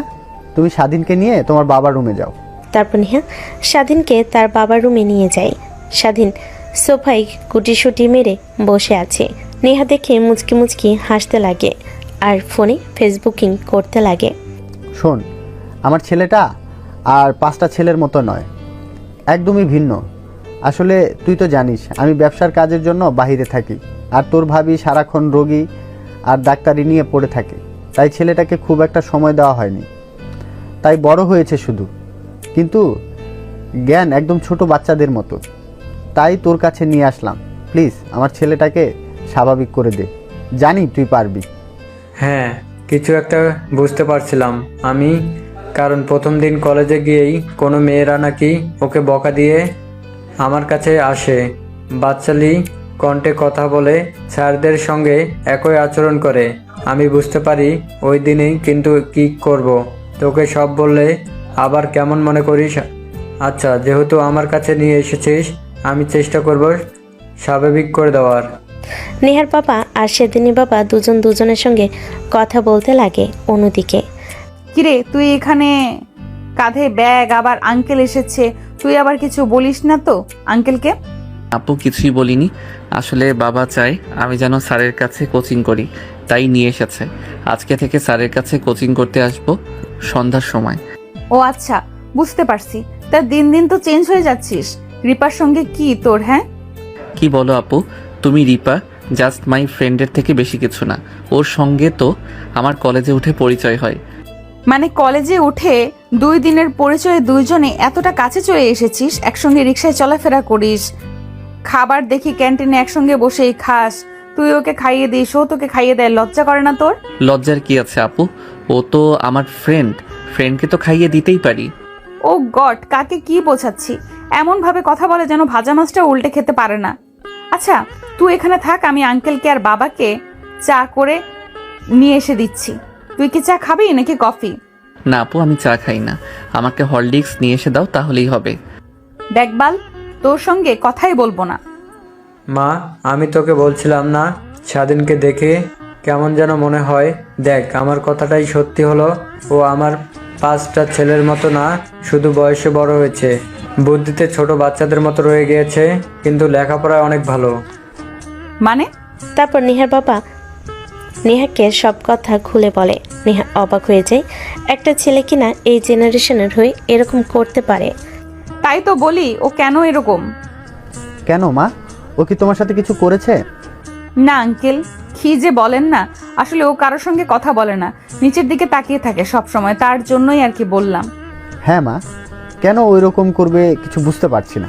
তুমি স্বাধীনকে নিয়ে তোমার বাবার রুমে যাও। তারপর নেহা স্বাধীনকে তার বাবার রুমে নিয়ে যায়। স্বাধীন সোফায় গুটিসুটি মেরে বসে আছে। নেহা দেখে মুচকি মুচকি হাসতে লাগে। আর ফোনে ফেসবুকিং করতে লাগে। শোন, আমার ছেলেটা আর 5টা ছেলের মতো নয়, একদমই ভিন্ন। আসলে তুই তো জানিস আমি ব্যবসার কাজের জন্য বাইরে থাকি, আর তোর ভাবি সারাক্ষণ রোগী আর ডাক্তারি নিয়ে পড়ে থাকে, তাই ছেলেটাকে খুব একটা সময় দেওয়া হয়নি, তাই বড় হয়েছে শুধু, কিন্তু জ্ঞান একদম ছোট বাচ্চাদের মতো। তাই তোর কাছে নিয়ে আসলাম, প্লিজ আমার ছেলেটাকে স্বাভাবিক করে দে, জানি তুই পারবি। হ্যাঁ, কিছু একটা বুঝতে পারছিলাম আমি, কারণ প্রথম দিন কলেজে গিয়েই কোনো মেয়েরা নাকি ওকে বকা দিয়ে আমার কাছে আসে, বাচ্চালি কণ্ঠে কথা বলে, স্যারদের সঙ্গে একই আচরণ করে। আমি বুঝতে পারি ওই দিনেই, কিন্তু কি করব, তোকে সব বললে আবার কেমন মনে করিস? আচ্ছা, যেহেতু আমার কাছে নিয়ে এসেছিস, আমি চেষ্টা করব স্বাভাবিক করে দেওয়ার। নেহার বাবা আর সেদিনই বাবা দুজন দুজনের সঙ্গে কথা বলতে লাগে। অন্যদিকে কিরে তুই এখানে, কাঁধে ব্যাগ, আবার আঙ্কেল এসেছে, তুই আবার কিছু বলিস না তো আঙ্কেলকে? আপু কিছুই বলিনি, আসলে বাবা চায় আমি যেন স্যারের কাছে কোচিং করি, তাই নিয়ে এসেছে। আজকে থেকে স্যারের কাছে কোচিং করতে আসবো সন্ধ্যার সময়। ও আচ্ছা, বুঝতে পারছি। তা দিন দিন তো চেঞ্জ হয়ে যাচ্ছিস। রিপার সঙ্গে কি তোর? হ্যাঁ, কি বলো আপু তুমি? রিপা জাস্ট মাই ফ্রেন্ডের থেকে বেশি কিছু না, ওর সঙ্গে তো আমার কলেজে উঠে পরিচয় হয়। মানে কলেজে উঠে 2 দিনের পরিচয়ে দুইজনে এতটা কাছে চলে এসেছিস, একসঙ্গে রিক্সায় চলাফেরা করিস, খাবার দেখি ক্যান্টিনে একসঙ্গে বসেই খাস, তুই ওকে খাইয়ে দিস, ও তোকে খাইয়ে দেয়, লজ্জা করে না তোর? লজ্জার কি আছে আপু, ও তো আমার ফ্রেন্ডকে তো খাইয়ে দিতেই পারি। ও গড, কাকে কি বোঝাচ্ছি? এমন ভাবে কথা বলে যেন ভাজা মাছটা উল্টে খেতে পারে না। আচ্ছা তুই এখানে থাক, আমি আঙ্কেলকে আর বাবাকে চা করে নিয়ে এসে দিচ্ছি। তুই কি চা খাবি নাকি কফি? না আপু, আমি চা খাই না, আমাকে হরলিক্স নিয়ে এসে দাও, তাহলেই হবে। দেখবাল, তোর সঙ্গে কথাই বলবো না। মা, আমি তোকে বলছিলাম না, স্বাধীনকে দেখে কেমন যেন মনে হয়। দেখ, আমার কথাটাই সত্যি হলো, ও আমার 5টা ছেলের মতো না, শুধু বয়সে বড় হয়েছে, বুদ্ধিতে ছোট বাচ্চাদের মতো রয়ে গিয়েছে, কিন্তু লেখাপড়ায় অনেক ভালো। মানে? তারপর নেহার বাবা নেহাকে সব কথা খুলে বলে। নেহা অবাক হয়ে যায়, একটা ছেলে কিনা এই জেনারেশনের হয়ে এরকম করতে পারে। তাই তো বলি, ও কেন এরকম? কেন মা, ও কি তোমার সাথে কিছু করেছে? না আঙ্কেল, কি যে বলেন না, আসলে ও কারোর সঙ্গে কথা বলে না, নিচের দিকে তাকিয়ে থাকে সব সময়, তার জন্যই আর কি বললাম। হ্যাঁ মা, কেন ওই রকম করবে কিছু বুঝতে পারছি না।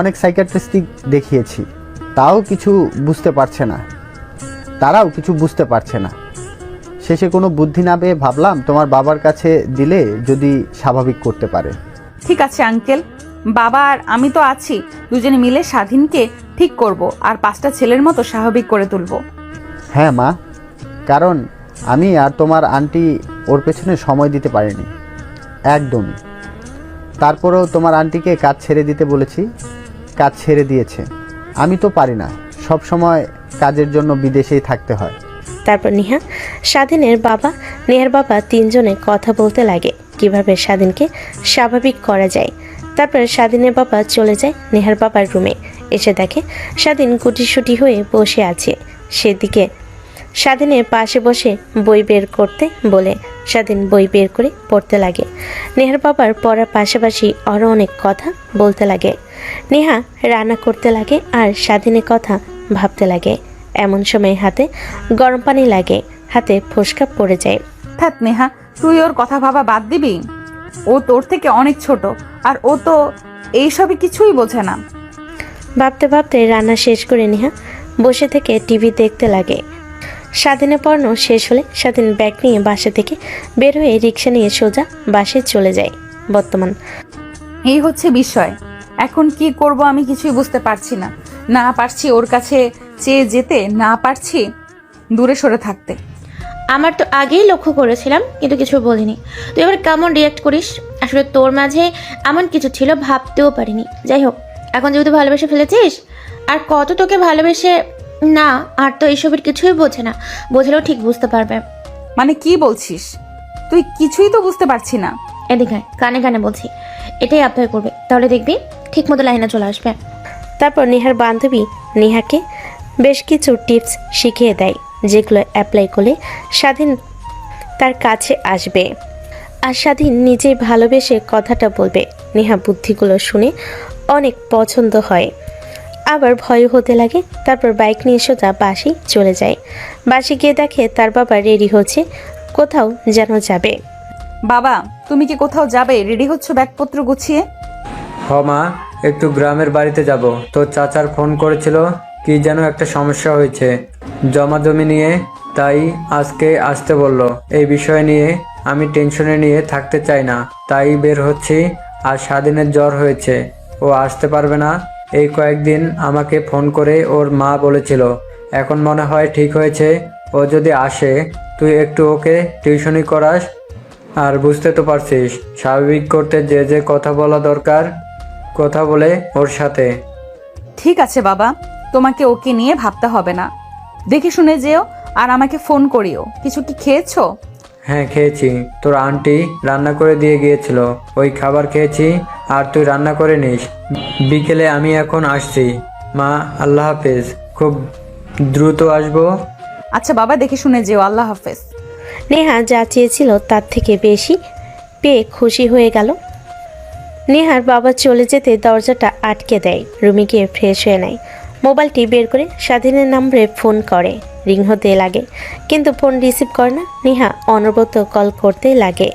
অনেক সাইকিয়াট্রিস্টিক দেখিয়েছি, তাও কিছু বুঝতে পারছে না, তারাও কিছু বুঝতে পারছে না। শেষে কোনো বুদ্ধি না পেয়ে ভাবলাম তোমার বাবার কাছে দিলে যদি স্বাভাবিক করতে পারে। ঠিক আছে আঙ্কেল, বাবা আর আমি তো আছি, দুজনে মিলে স্বাধীনকে ঠিক করব আর 5টা ছেলের মতো স্বাভাবিক করে তুলবো। হ্যাঁ মা, কারণ আমি আর তোমার আন্টি ওর পেছনে সময় দিতে পারিনি একদমই। তারপরেও তোমার আন্টিকে কাজ ছেড়ে দিতে বলেছি, কাজ ছেড়ে দিয়েছে। আমি তো পারি না, সব সময় কাজের জন্য বিদেশেই থাকতে হয়। তারপর নেহা, স্বাধীনের বাবা, নেহার বাবা তিনজনে কথা বলতে লাগে কিভাবে স্বাধীনকে স্বাভাবিক করা যায়। তারপর স্বাধীনের বাবা চলে যায় নেহার বাবার রুমে, এসে দেখে স্বাধীন গুটিসুটি হয়ে বসে আছে। সেদিকে স্বাধীনের পাশে বসে বই বের করতে বলে স্বাধীন বই বের করে পড়তে লাগে। নেহার বাবার পড়ার পাশাপাশি আরও অনেক কথা বলতে লাগে। নেহা রান্না করতে লাগে আর স্বাধীনের কথা ভাবতে লাগে। এমন সময় হাতে গরম পানি লাগে, হাতে ফোসকা পড়ে যায়। থাক নেহা, তুই ওর কথা ভাবা বাদ দিবি। ও তোর থেকে অনেক ছোট, আর ও তো এইসবই কিছুই বোঝে না। ভাবতে ভাবতে রান্না শেষ করে নেহা বসে থেকে টিভি দেখতে লাগে। স্বাধীনের পড়ানো শেষ হলে স্বাধীন ব্যাগ নিয়ে বাসা থেকে বের হয়ে রিক্সা নিয়ে সোজা বাসে চলে যায়। বর্তমান এই হচ্ছে বিষয়, এখন কি করব আমি কিছুই বুঝতে পারছি না। না পারছি ওর কাছে চেয়ে যেতে, না পারছি দূরে সরে থাকতে। আমার তো আগেই লক্ষ্য করেছিলাম, কিন্তু কিছু বলিনি। তুই এবার কেমন রিয়াক্ট করিস? আসলে তোর মাঝে এমন কিছু ছিল ভাবতেও পারিনি। যাই হোক, এখন যেহেতু ভালোবেসে ফেলেছিস, আর কত তোকে ভালোবেসে না, আর তো এইসবের কিছুই বোঝে না, বোঝালেও ঠিক বুঝতে পারবে। মানে কি বলছিস তুই? কিছুই তো বুঝতে পারছি না। এদিকে কানে কানে বলছি, এটাই অ্যাপ্লাই করবে, তাহলে দেখবি ঠিক মতো লাইনে চলে আসবে। তারপর নেহার বান্ধবী নেহাকে বেশ কিছু টিপস শিখিয়ে দেয়। যেগুলো অ্যাপ্লাই করলে স্বাধীন তার কাছে আসবে আর স্বাধীন নিজেই ভালোবেসে কথাটা বলবে। নেহা বুদ্ধিগুলো শুনে অনেক পছন্দ হয়, আবার ভয় হতে লাগে। তারপর বাইক নিয়ে সোজা বাসি চলে যায়। বাসি গিয়ে দেখে তার বাবা রেডি হচ্ছে, কোথাও যেন যাবে। বাবা, তুমি কি কোথাও যাবে? রেডি হচ্ছ ব্যাগপত্র গুছিয়ে? মা, একটু গ্রামের বাড়িতে যাব। তোর চাচার ফোন করেছিল, কি যেন একটা সমস্যা হয়েছে জমা জমি নিয়ে, তাই আজকে আসতে বলল। এই বিষয় নিয়ে আমি টেনশনে নিয়ে থাকতে চাই না, তাই বের হচ্ছি। আর স্বাধীনের জ্বর হয়েছে, ও আসতে পারবে না। এই কয়েকদিন আমাকে ফোন করে ওর মা বলেছিল। এখন মনে হয় ঠিক হয়েছে। ও যদি আসে, তুই একটু ওকে টিউশনি করাস। আর বুঝতে তো পারছিস, স্বাভাবিক করতে যে যে কথা বলা দরকার কথা বলে ওর সাথে। ঠিক আছে বাবা, তোমাকে ওকে নিয়ে ভাবতে হবে না। দেখে শুনে যেও আর আমাকে ফোন করিও। কিছু কি খেয়েছো? হ্যাঁ, খেয়েছি। তোর আন্টি রান্না করে দিয়ে গিয়েছিল, ওই খাবার খেয়েছি। আর তুই রান্না করে নিস। বিকেলে আমি এখন আসছি। মা, আল্লাহ হাফেজ। খুব দ্রুত আসবো। আচ্ছা বাবা, দেখে শুনে যেও। আল্লাহ হাফেজ। নেহা যা চেয়েছিল তার থেকে বেশি পেয়ে খুশি হয়ে গেল। নেহার বাবা চলে যেতে দরজাটা আটকে দেয়। রুমে গিয়ে ফ্রেশ হয়ে নেয়। মোবাইলটি বের করে স্বাধীনের নম্বরে ফোন করে। রিং হতে লাগে, কিন্তু ফোন রিসিভ করে না। নেহা অনবরত কল করতে লাগে।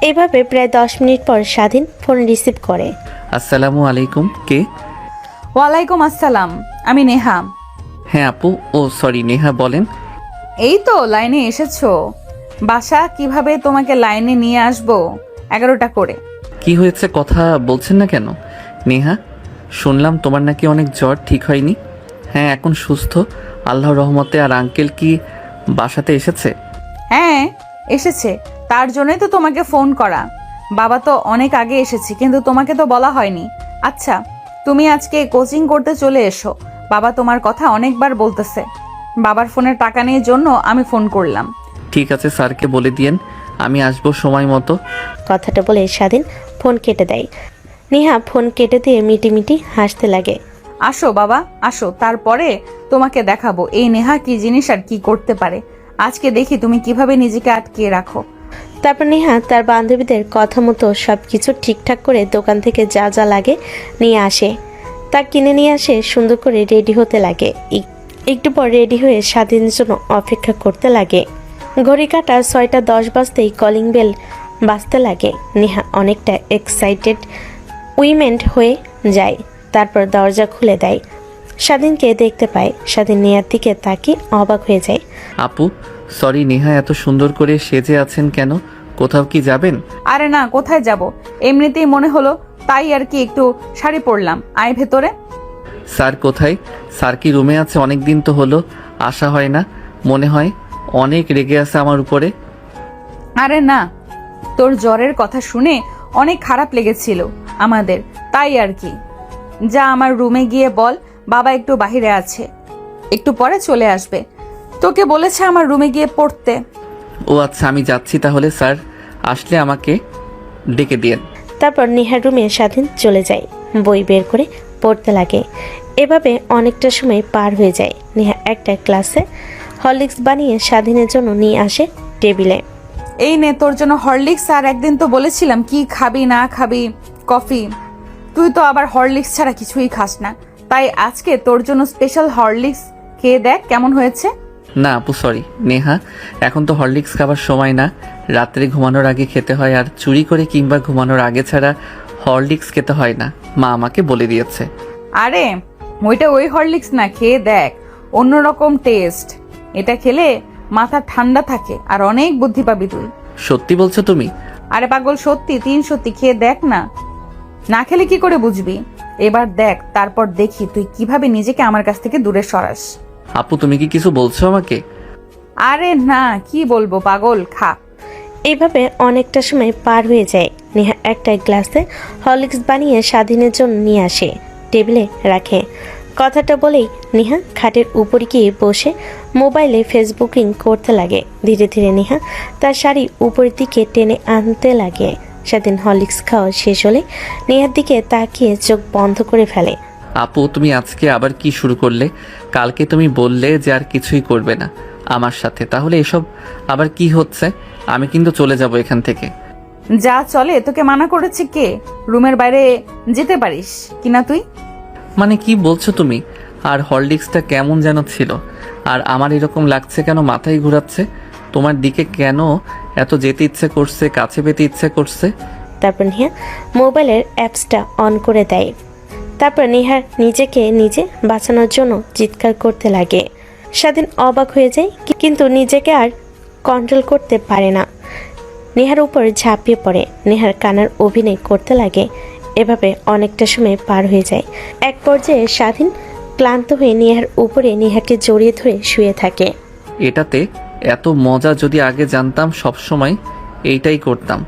এভাবে প্রায় 10 মিনিট পর স্বাধীন ফোন রিসিভ করে। আসসালামু আলাইকুম, কে? ওয়ালাইকুম আসসালাম, আমি নেহা। হ্যাঁ আপু, ও সরি নেহা, বলেন। এই তো লাইনে এসেছো। বাসা কিভাবে তোমাকে লাইনে নিয়ে আসবো 11টা করে। কি হয়েছে, কথা বলছেন না কেন? নেহা, শুনলাম তোমার নাকি অনেক জ্বর, ঠিক হয়নি? হ্যাঁ, এখন সুস্থ আল্লাহর রহমতে। আর আঙ্কেল কি বাসাতে এসেছে? হ্যাঁ এসেছে, তার জন্যই তো তোমাকে ফোন করা। বাবা তো অনেক আগে এসেছে, কিন্তু তোমাকে তো বলা হয়নি। আচ্ছা, তুমি আজকে কোচিং করতে চলে এসো। বাবা তোমার কথা অনেকবার বলতেছে। বাবার ফোনের টাকা নিয়ে জন্য আমি ফোন করলাম। ঠিক আছে, স্যারকে বলে দিয়েন আমি আসবো সময় মতো। কথাটা বলে স্বাধীন ফোন কেটে দেয়। নেহা ফোন কেটে দিয়ে মিটিমিটি হাসতে লাগে। আসো বাবা, আসো, তারপরে তোমাকে দেখাবো এই নেহা কি জিনিস আর কি করতে পারে। আজকে দেখি তুমি কিভাবে নিজেকে আটকিয়ে রাখো। তারপর নেহা তার বান্ধবীদের কথা মতো সব কিছু ঠিকঠাক করে দোকান থেকে যা যা লাগে নিয়ে আসে। তা কিনে নিয়ে আসে, সুন্দর করে রেডি হতে লাগে। একটু পর রেডি হয়ে স্বাধীনের জন্য অপেক্ষা করতে লাগে। ঘড়ি কাটা 6:10 বাজতেই কলিং বেল বাজতে লাগে। নেহা অনেকটা এক্সাইটেড উইমেন্ট হয়ে যায়। তারপর দরজা খুলে দেয়। স্বাধীনকে দেখতে পায়। স্বাধীন নেহার দিকে তাকিয়ে অবাক হয়ে যায়। আপু সরি, নেহা এত সুন্দর করে সেজে আছেন কেন? কোথাও কি যাবেন? আরে না, কোথায় যাব, এমনিতেই মনে হলো তাই আর কি একটু শাড়ি পরলাম। আয় ভেতরে। স্যার কোথায়? স্যার কি রুমে আছে? অনেক দিন তো হলো আসা হয় না, মনে হয় অনেক রেগে আছে আমার উপরে। আরে না, তোর জ্বরের কথা শুনে অনেক খারাপ লেগেছিল আমাদের, তাই আর কি। যা আমার রুমে গিয়ে বল বাবা একটু বাহিরে আছে, একটু পরে চলে আসবে। তোকে বলেছে আমার রুমে গিয়ে পড়তে। ও আচ্ছা, আমি যাচ্ছি তাহলে। স্যার আসলে আমাকে ডেকে দিয়েন। তারপর নেহার রুমে স্বাধীন চলে যায়। বই বের করে পড়তে লাগে। এভাবে অনেকটা সময় পার হয়ে যায়। নেহা একটা ক্লাসে হরলিক্স বানিয়ে স্বাধীনের জন্য নিয়ে আসে টেবিলে। এই নে তোর জন্য হরলিক্স। আর একদিন তো বলেছিলাম কি খাবি না খাবি, কফি। তুই তো আবার হরলিক্স ছাড়া কিছুই খাস না, তাই আজকে তোর জন্য স্পেশাল হরলিক্স খেয়ে দেখ কেমন হয়েছে। না আপু সরি নেহা, এখন তো হরলিক্স খাবার সময় না। রাত্রে ঘুমানোর আগে খেতে হয়, আর চুরি করে কিংবা ঘুমানোর আগে ছাড়া হরলিক্স খেতে হয় না, মা আমাকে বলে দিয়েছে। আরে ওইটা ওই হরলিক্স না, খেয়ে দেখ, অন্যরকম টেস্ট। এটা খেলে মাথা ঠান্ডা থাকে আর অনেক বুদ্ধি পাবি তুই। সত্যি বলছো তুমি? আরে পাগল, সত্যি, 3 সত্যি। খেয়ে দেখ না, না খেলে কি করে বুঝবি? এবার দেখ, তারপর দেখি তুই কিভাবে নিজেকে আমার কাছ থেকে দূরে সরাস। আপু তুমি কি কিছু বলছো আমাকে? আরে না, কি বলবো পাগল, খা। এইভাবে অনেকটা সময় পার হয়ে যায়। নেহা একটা গ্লাসে হরলিক্স বানিয়ে স্বাধীনের জন্য নিয়ে আসে, টেবিলে রাখে। কথাটা বলেই নেহা খাটের উপরে গিয়ে বসে মোবাইলে ফেসবুকিং করতে লাগে। ধীরে ধীরে নেহা তার শাড়ি উপরের দিকে টেনে আনতে লাগে। স্বাধীন হরলিক্স খাওয়া শেষ হলে নেহার দিকে তাকিয়ে চোখ বন্ধ করে ফেলে। আপু তুমি আজকে আবার কি শুরু করলে? কালকে তুমি বললে যে আর কিছুই করবে না, আমার সাথে, তাহলে এসব আবার কি হচ্ছে? আমি কিন্তু চলে যাব এখান থেকে। যা চলে, তোকে মানা করেছে কে? রুমের বাইরে যেতে পারিস কিনা তুই? মানে কি বলছো তুমি? আর হরলিক্সটা কেমন যেন ছিল, আর আমার এরকম লাগছে কেন, মাথায় ঘোরাচ্ছে। তোমার দিকে কেন এত যেতে ইচ্ছে করছে, কাছে পেতে ইচ্ছে করছে? তারপর নেহা মোবাইলের অ্যাপসটা অন করে দেয়। তারপর নেহার নিজেকে নিজে বাঁচানোর জন্য চিৎকার করতে লাগে। স্বাধীন অবাক হয়ে যায়, কিন্তু নিজেকে আর কন্ট্রোল করতে পারে না। নেহার উপর ঝাঁপিয়ে পড়ে, নেহার কানার অভিনয় করতে লাগে। এভাবে অনেকটা সময় পার হয়ে যায়। এক পর্যায়ে স্বাধীন ক্লান্ত হয়ে নেহার উপরে নেহাকে জড়িয়ে ধরে শুয়ে থাকে। এটাতে এত মজা, যদি আগে জানতাম সব সময় এইটাই করতাম।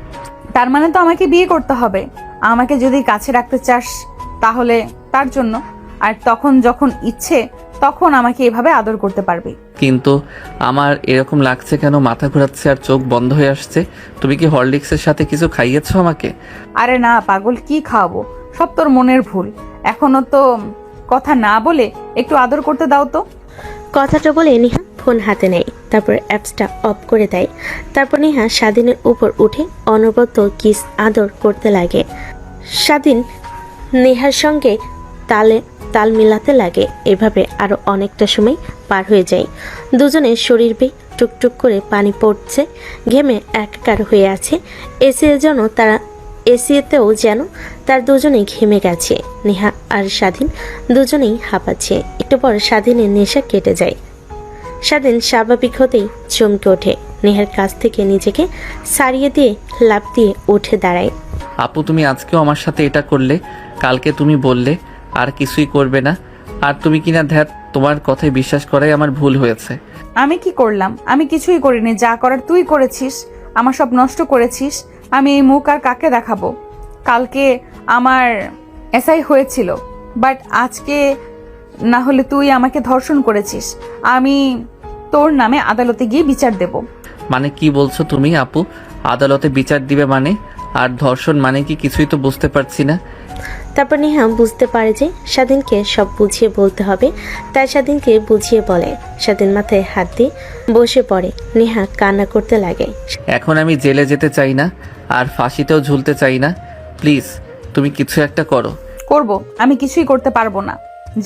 তার মানে তো আমাকে বিয়ে করতে হবে। আমাকে যদি কাছে রাখতে চাস তাহলে তার জন্য, আর তখন যখন ইচ্ছে তখন আমাকে এভাবে আদর করতে পারবি। কিন্তু আমার এরকম লাগছে কেন, মাথা ঘোরাচ্ছে আর চোখ বন্ধ হয়ে আসছে। তুমি কি হরলিক্সের সাথে কিছু খাইয়েছো আমাকে? আরে না পাগল, কি খাওয়াবো? সব তোর মনের ভুল। এখনো তো কথা না বলে একটু আদর করতে দাও তো। কথাটা বলে নেহা ফোন হাতে নেয়, তারপর অ্যাপসটা অফ করে দেয়। তারপর নেহা স্বাধীনের উপর উঠে অনবরত কিস আদর করতে লাগে। স্বাধীন নেহার সঙ্গে তাল মিলাতে লাগে। এভাবে আরো অনেকটা সময় পার হয়ে যায়। দুজনের শরীর বেয়ে টুকটুক করে পানি পড়ছে, ঘেমে একাকার হয়ে আছে। এসিতেও যেন তার দুজনেই ঘেমে গেছে। নেহা আর স্বাধীন দুজনেই হাঁপাচ্ছে। একটু পর স্বাধীনের নেশা কেটে যায়। স্বাধীন স্বাভাবিক হতেই চমকে ওঠে। নেহার কাছ থেকে নিজেকে সারিয়ে দিয়ে লাফ দিয়ে উঠে দাঁড়ায়। আপু, তুমি আজকেও আমার সাথে এটা করলে? কালকে তুমি বললে আর কিছুই করবে না, আর তুমি কিনা ধ্যাত, তোমার কথায় বিশ্বাস করাই আমার ভুল হয়েছে। আমি কি করলাম? আমি কিছুই করিনি। যা করার তুই করেছিস, আমার সব নষ্ট করেছিস। আমি এই মুখ আর কাকে দেখাবো? কালকে আমার এসআই হয়েছিল, বাট আজকে না হলে তুই আমাকে ধর্ষণ করেছিস। আমি তোর নামে আদালতে গিয়ে বিচার দেব। মানে কি বলছো তুমি আপু? আদালতে বিচার দিবে মানে? আর ধর্ষণ মানে কি? কিছুই তো বুঝতে পারছি না। তারপর নেহা বুঝতে পারে যে স্বাধীনকে সব বুঝিয়ে বলতে হবে, তাই স্বাধীনকে বুঝিয়ে বলে। স্বাধীন মাথায় হাত দিয়ে বসে পড়ে। নেহা কান্না করতে লাগে। এখন আমি জেলে যেতে চাই না, আর ফাঁসিতেও ঝুলতে চাই না। প্লিজ তুমি কিছু একটা করো। করব? আমি কিছুই করতে পারবো না।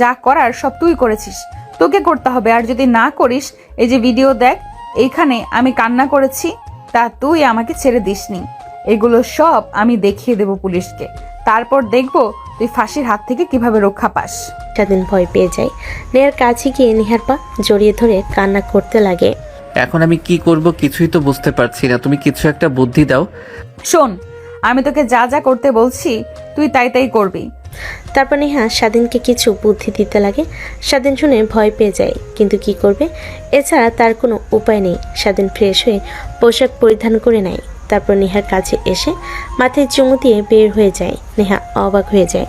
যা করার সব তুই করেছিস, তোকে করতে হবে। আর যদি না করিস, এই যে ভিডিও দেখ, এইখানে আমি কান্না করেছি, তা তুই আমাকে ছেড়ে দিসনি। এগুলো সব আমি দেখিয়ে দেব পুলিশকে, তারপর দেখবো তুই ফাঁসির হাত থেকে কিভাবে রক্ষা পাস। স্বাধীন ভয় পেয়ে যায়। নেহার কাছে গিয়ে নেহার পা জড়িয়ে ধরে কান্না করতে লাগে। এখন আমি কি করব কিছুই তো বুঝতে পারছি না, তুমি কিছু একটা বুদ্ধি দাও। শোন, আমি তোকে যা যা করতে বলছি তুই তাই তাই করবি। তারপর নেহা স্বাধীনকে কিছু বুদ্ধি দিতে লাগে। স্বাধীন শুনে ভয় পেয়ে যায়, কিন্তু কি করবে? এছাড়া তার কোনো উপায় নেই। স্বাধীন ফ্রেশ হয়ে পোশাক পরিধান করে নেয়। তারপর নেহার কাছে এসে মাথায় চুমু দিয়ে বের হয়ে যায়। নেহা অবাক হয়ে যায়।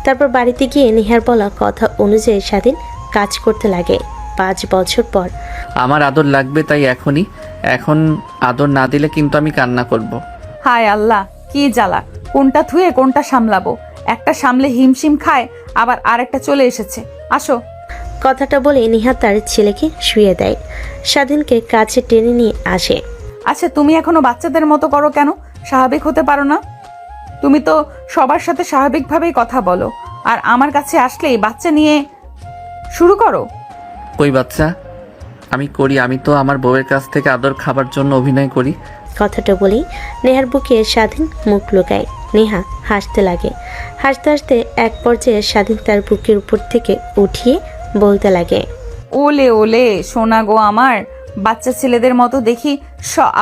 তারপর বাড়িতে গিয়ে নেহার বলা কথা অনুযায়ী স্বাধীন কাজ করতে লাগে। 5 বছর পর। আমার আদর লাগবে, তাই এখন আদর না দিলে কিন্তু আমি কান্না করব। হায় আল্লাহ, কি জ্বালা! কোনটা থুয়ে কোনটা সামলাবো? একটা সামলে হিমশিম খায়, আবার আরেকটা চলে এসেছে। আসো। কথাটা বলে নেহা তার ছেলেকে শুয়ে দেয়। স্বাধীনকে কাছে টেনে নিয়ে আসে। আচ্ছা, তুমি এখনো বাচ্চাদের মতো করো কেন? স্বাভাবিক হতে পারো না? তুমি তো সবার সাথে স্বাভাবিকভাবেই কথা বলো, আর আমার কাছে আসলেই বাচ্চা নিয়ে শুরু করো। কই বাচ্চা? আমি করি, আমি তো আমার বউয়ের কাছ থেকে আদর খাবার জন্য অভিনয় করি। কথাটা বলেই নেহার বুকে স্বাধীন মুখ লুকায়। নেহা হাসতে লাগে। হাসতে হাসতে এক পর্যায়ে স্বাধীন তার বুকের উপর থেকে উঠিয়ে বলতে লাগে, ওলে ওলে সোনা গো আমার, বাচ্চা ছেলেদের মতো দেখি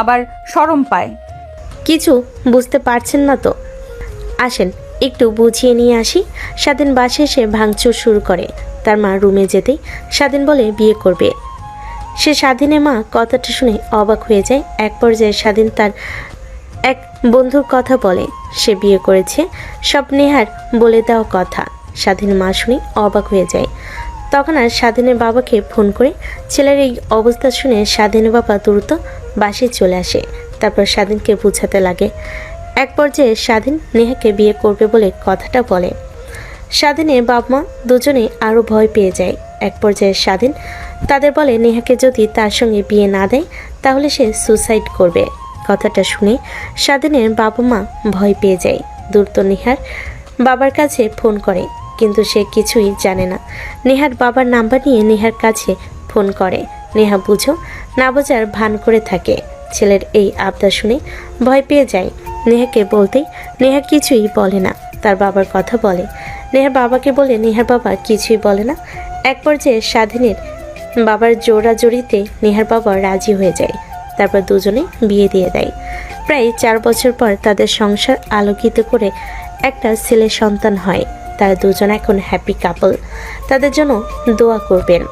আবার শরম পায়। কিছু বুঝতে পারছেন না তো? আসেন একটু বুঝিয়ে নিয়ে আসি। স্বাধীন বাসে এসে ভাঙচুর শুরু করে। তার মা রুমে যেতেই স্বাধীন বলে বিয়ে করবে। সে স্বাধীনের মা কথাটা শুনে অবাক হয়ে যায়। এক পর্যায়ে স্বাধীন তার এক বন্ধুর কথা বলে সে বিয়ে করেছে। সব নেহার বলে দেওয়া কথা। স্বাধীন মা শুনে অবাক হয়ে যায়। তখন আর স্বাধীনের বাবাকে ফোন করে ছেলের এই অবস্থা শুনে স্বাধীনের বাবা দ্রুত বাসে চলে আসে। তারপর স্বাধীনকে বোঝাতে লাগে। এক পর্যায়ে স্বাধীন নেহাকে বিয়ে করবে বলে কথাটা বলে। স্বাধীনের বাবা মা দুজনে আরও ভয় পেয়ে যায়। এক পর্যায়ে স্বাধীন তাদের বলে নেহাকে যদি তার সঙ্গে বিয়ে না দেয় তাহলে সে সুসাইড করবে। কথাটা শুনে স্বাধীনের বাবা মা ভয় পেয়ে যায়। দ্রুত নেহার বাবার কাছে ফোন করে, কিন্তু সে কিছুই জানে না। নেহার বাবার নাম্বার নিয়ে নেহার কাছে ফোন করে। নেহা বুঝো না বোঝার ভান করে থাকে। ছেলের এই আবদার শুনে ভয় পেয়ে যায়। নেহাকে বলতেই নেহা কিছুই বলে না, তার বাবার কথা বলে। নেহার বাবাকে বলে নেহার বাবা কিছুই বলে না। এক পর্যায়ে স্বাধীনের বাবার জোরাজোরিতে নেহার বাবা রাজি হয়ে যায়। তারপর দুজনে বিয়ে দিয়ে দেয়। প্রায় 4 বছর পর তাদের সংসার আলোকিত করে একটা ছেলে সন্তান হয়। তারা দুজন এখন হ্যাপি কাপল। তাদের জন্য দোয়া করবেন।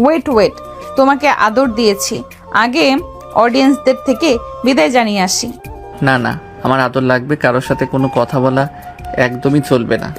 ওয়েট, তোমাকে আদর দিয়েছি, আগে অডিয়েন্সদের থেকে বিদায় জানিয়ে আসি। না না, আমার আদর লাগবে, কারোর সাথে কোনো কথা বলা একদমই চলবে না।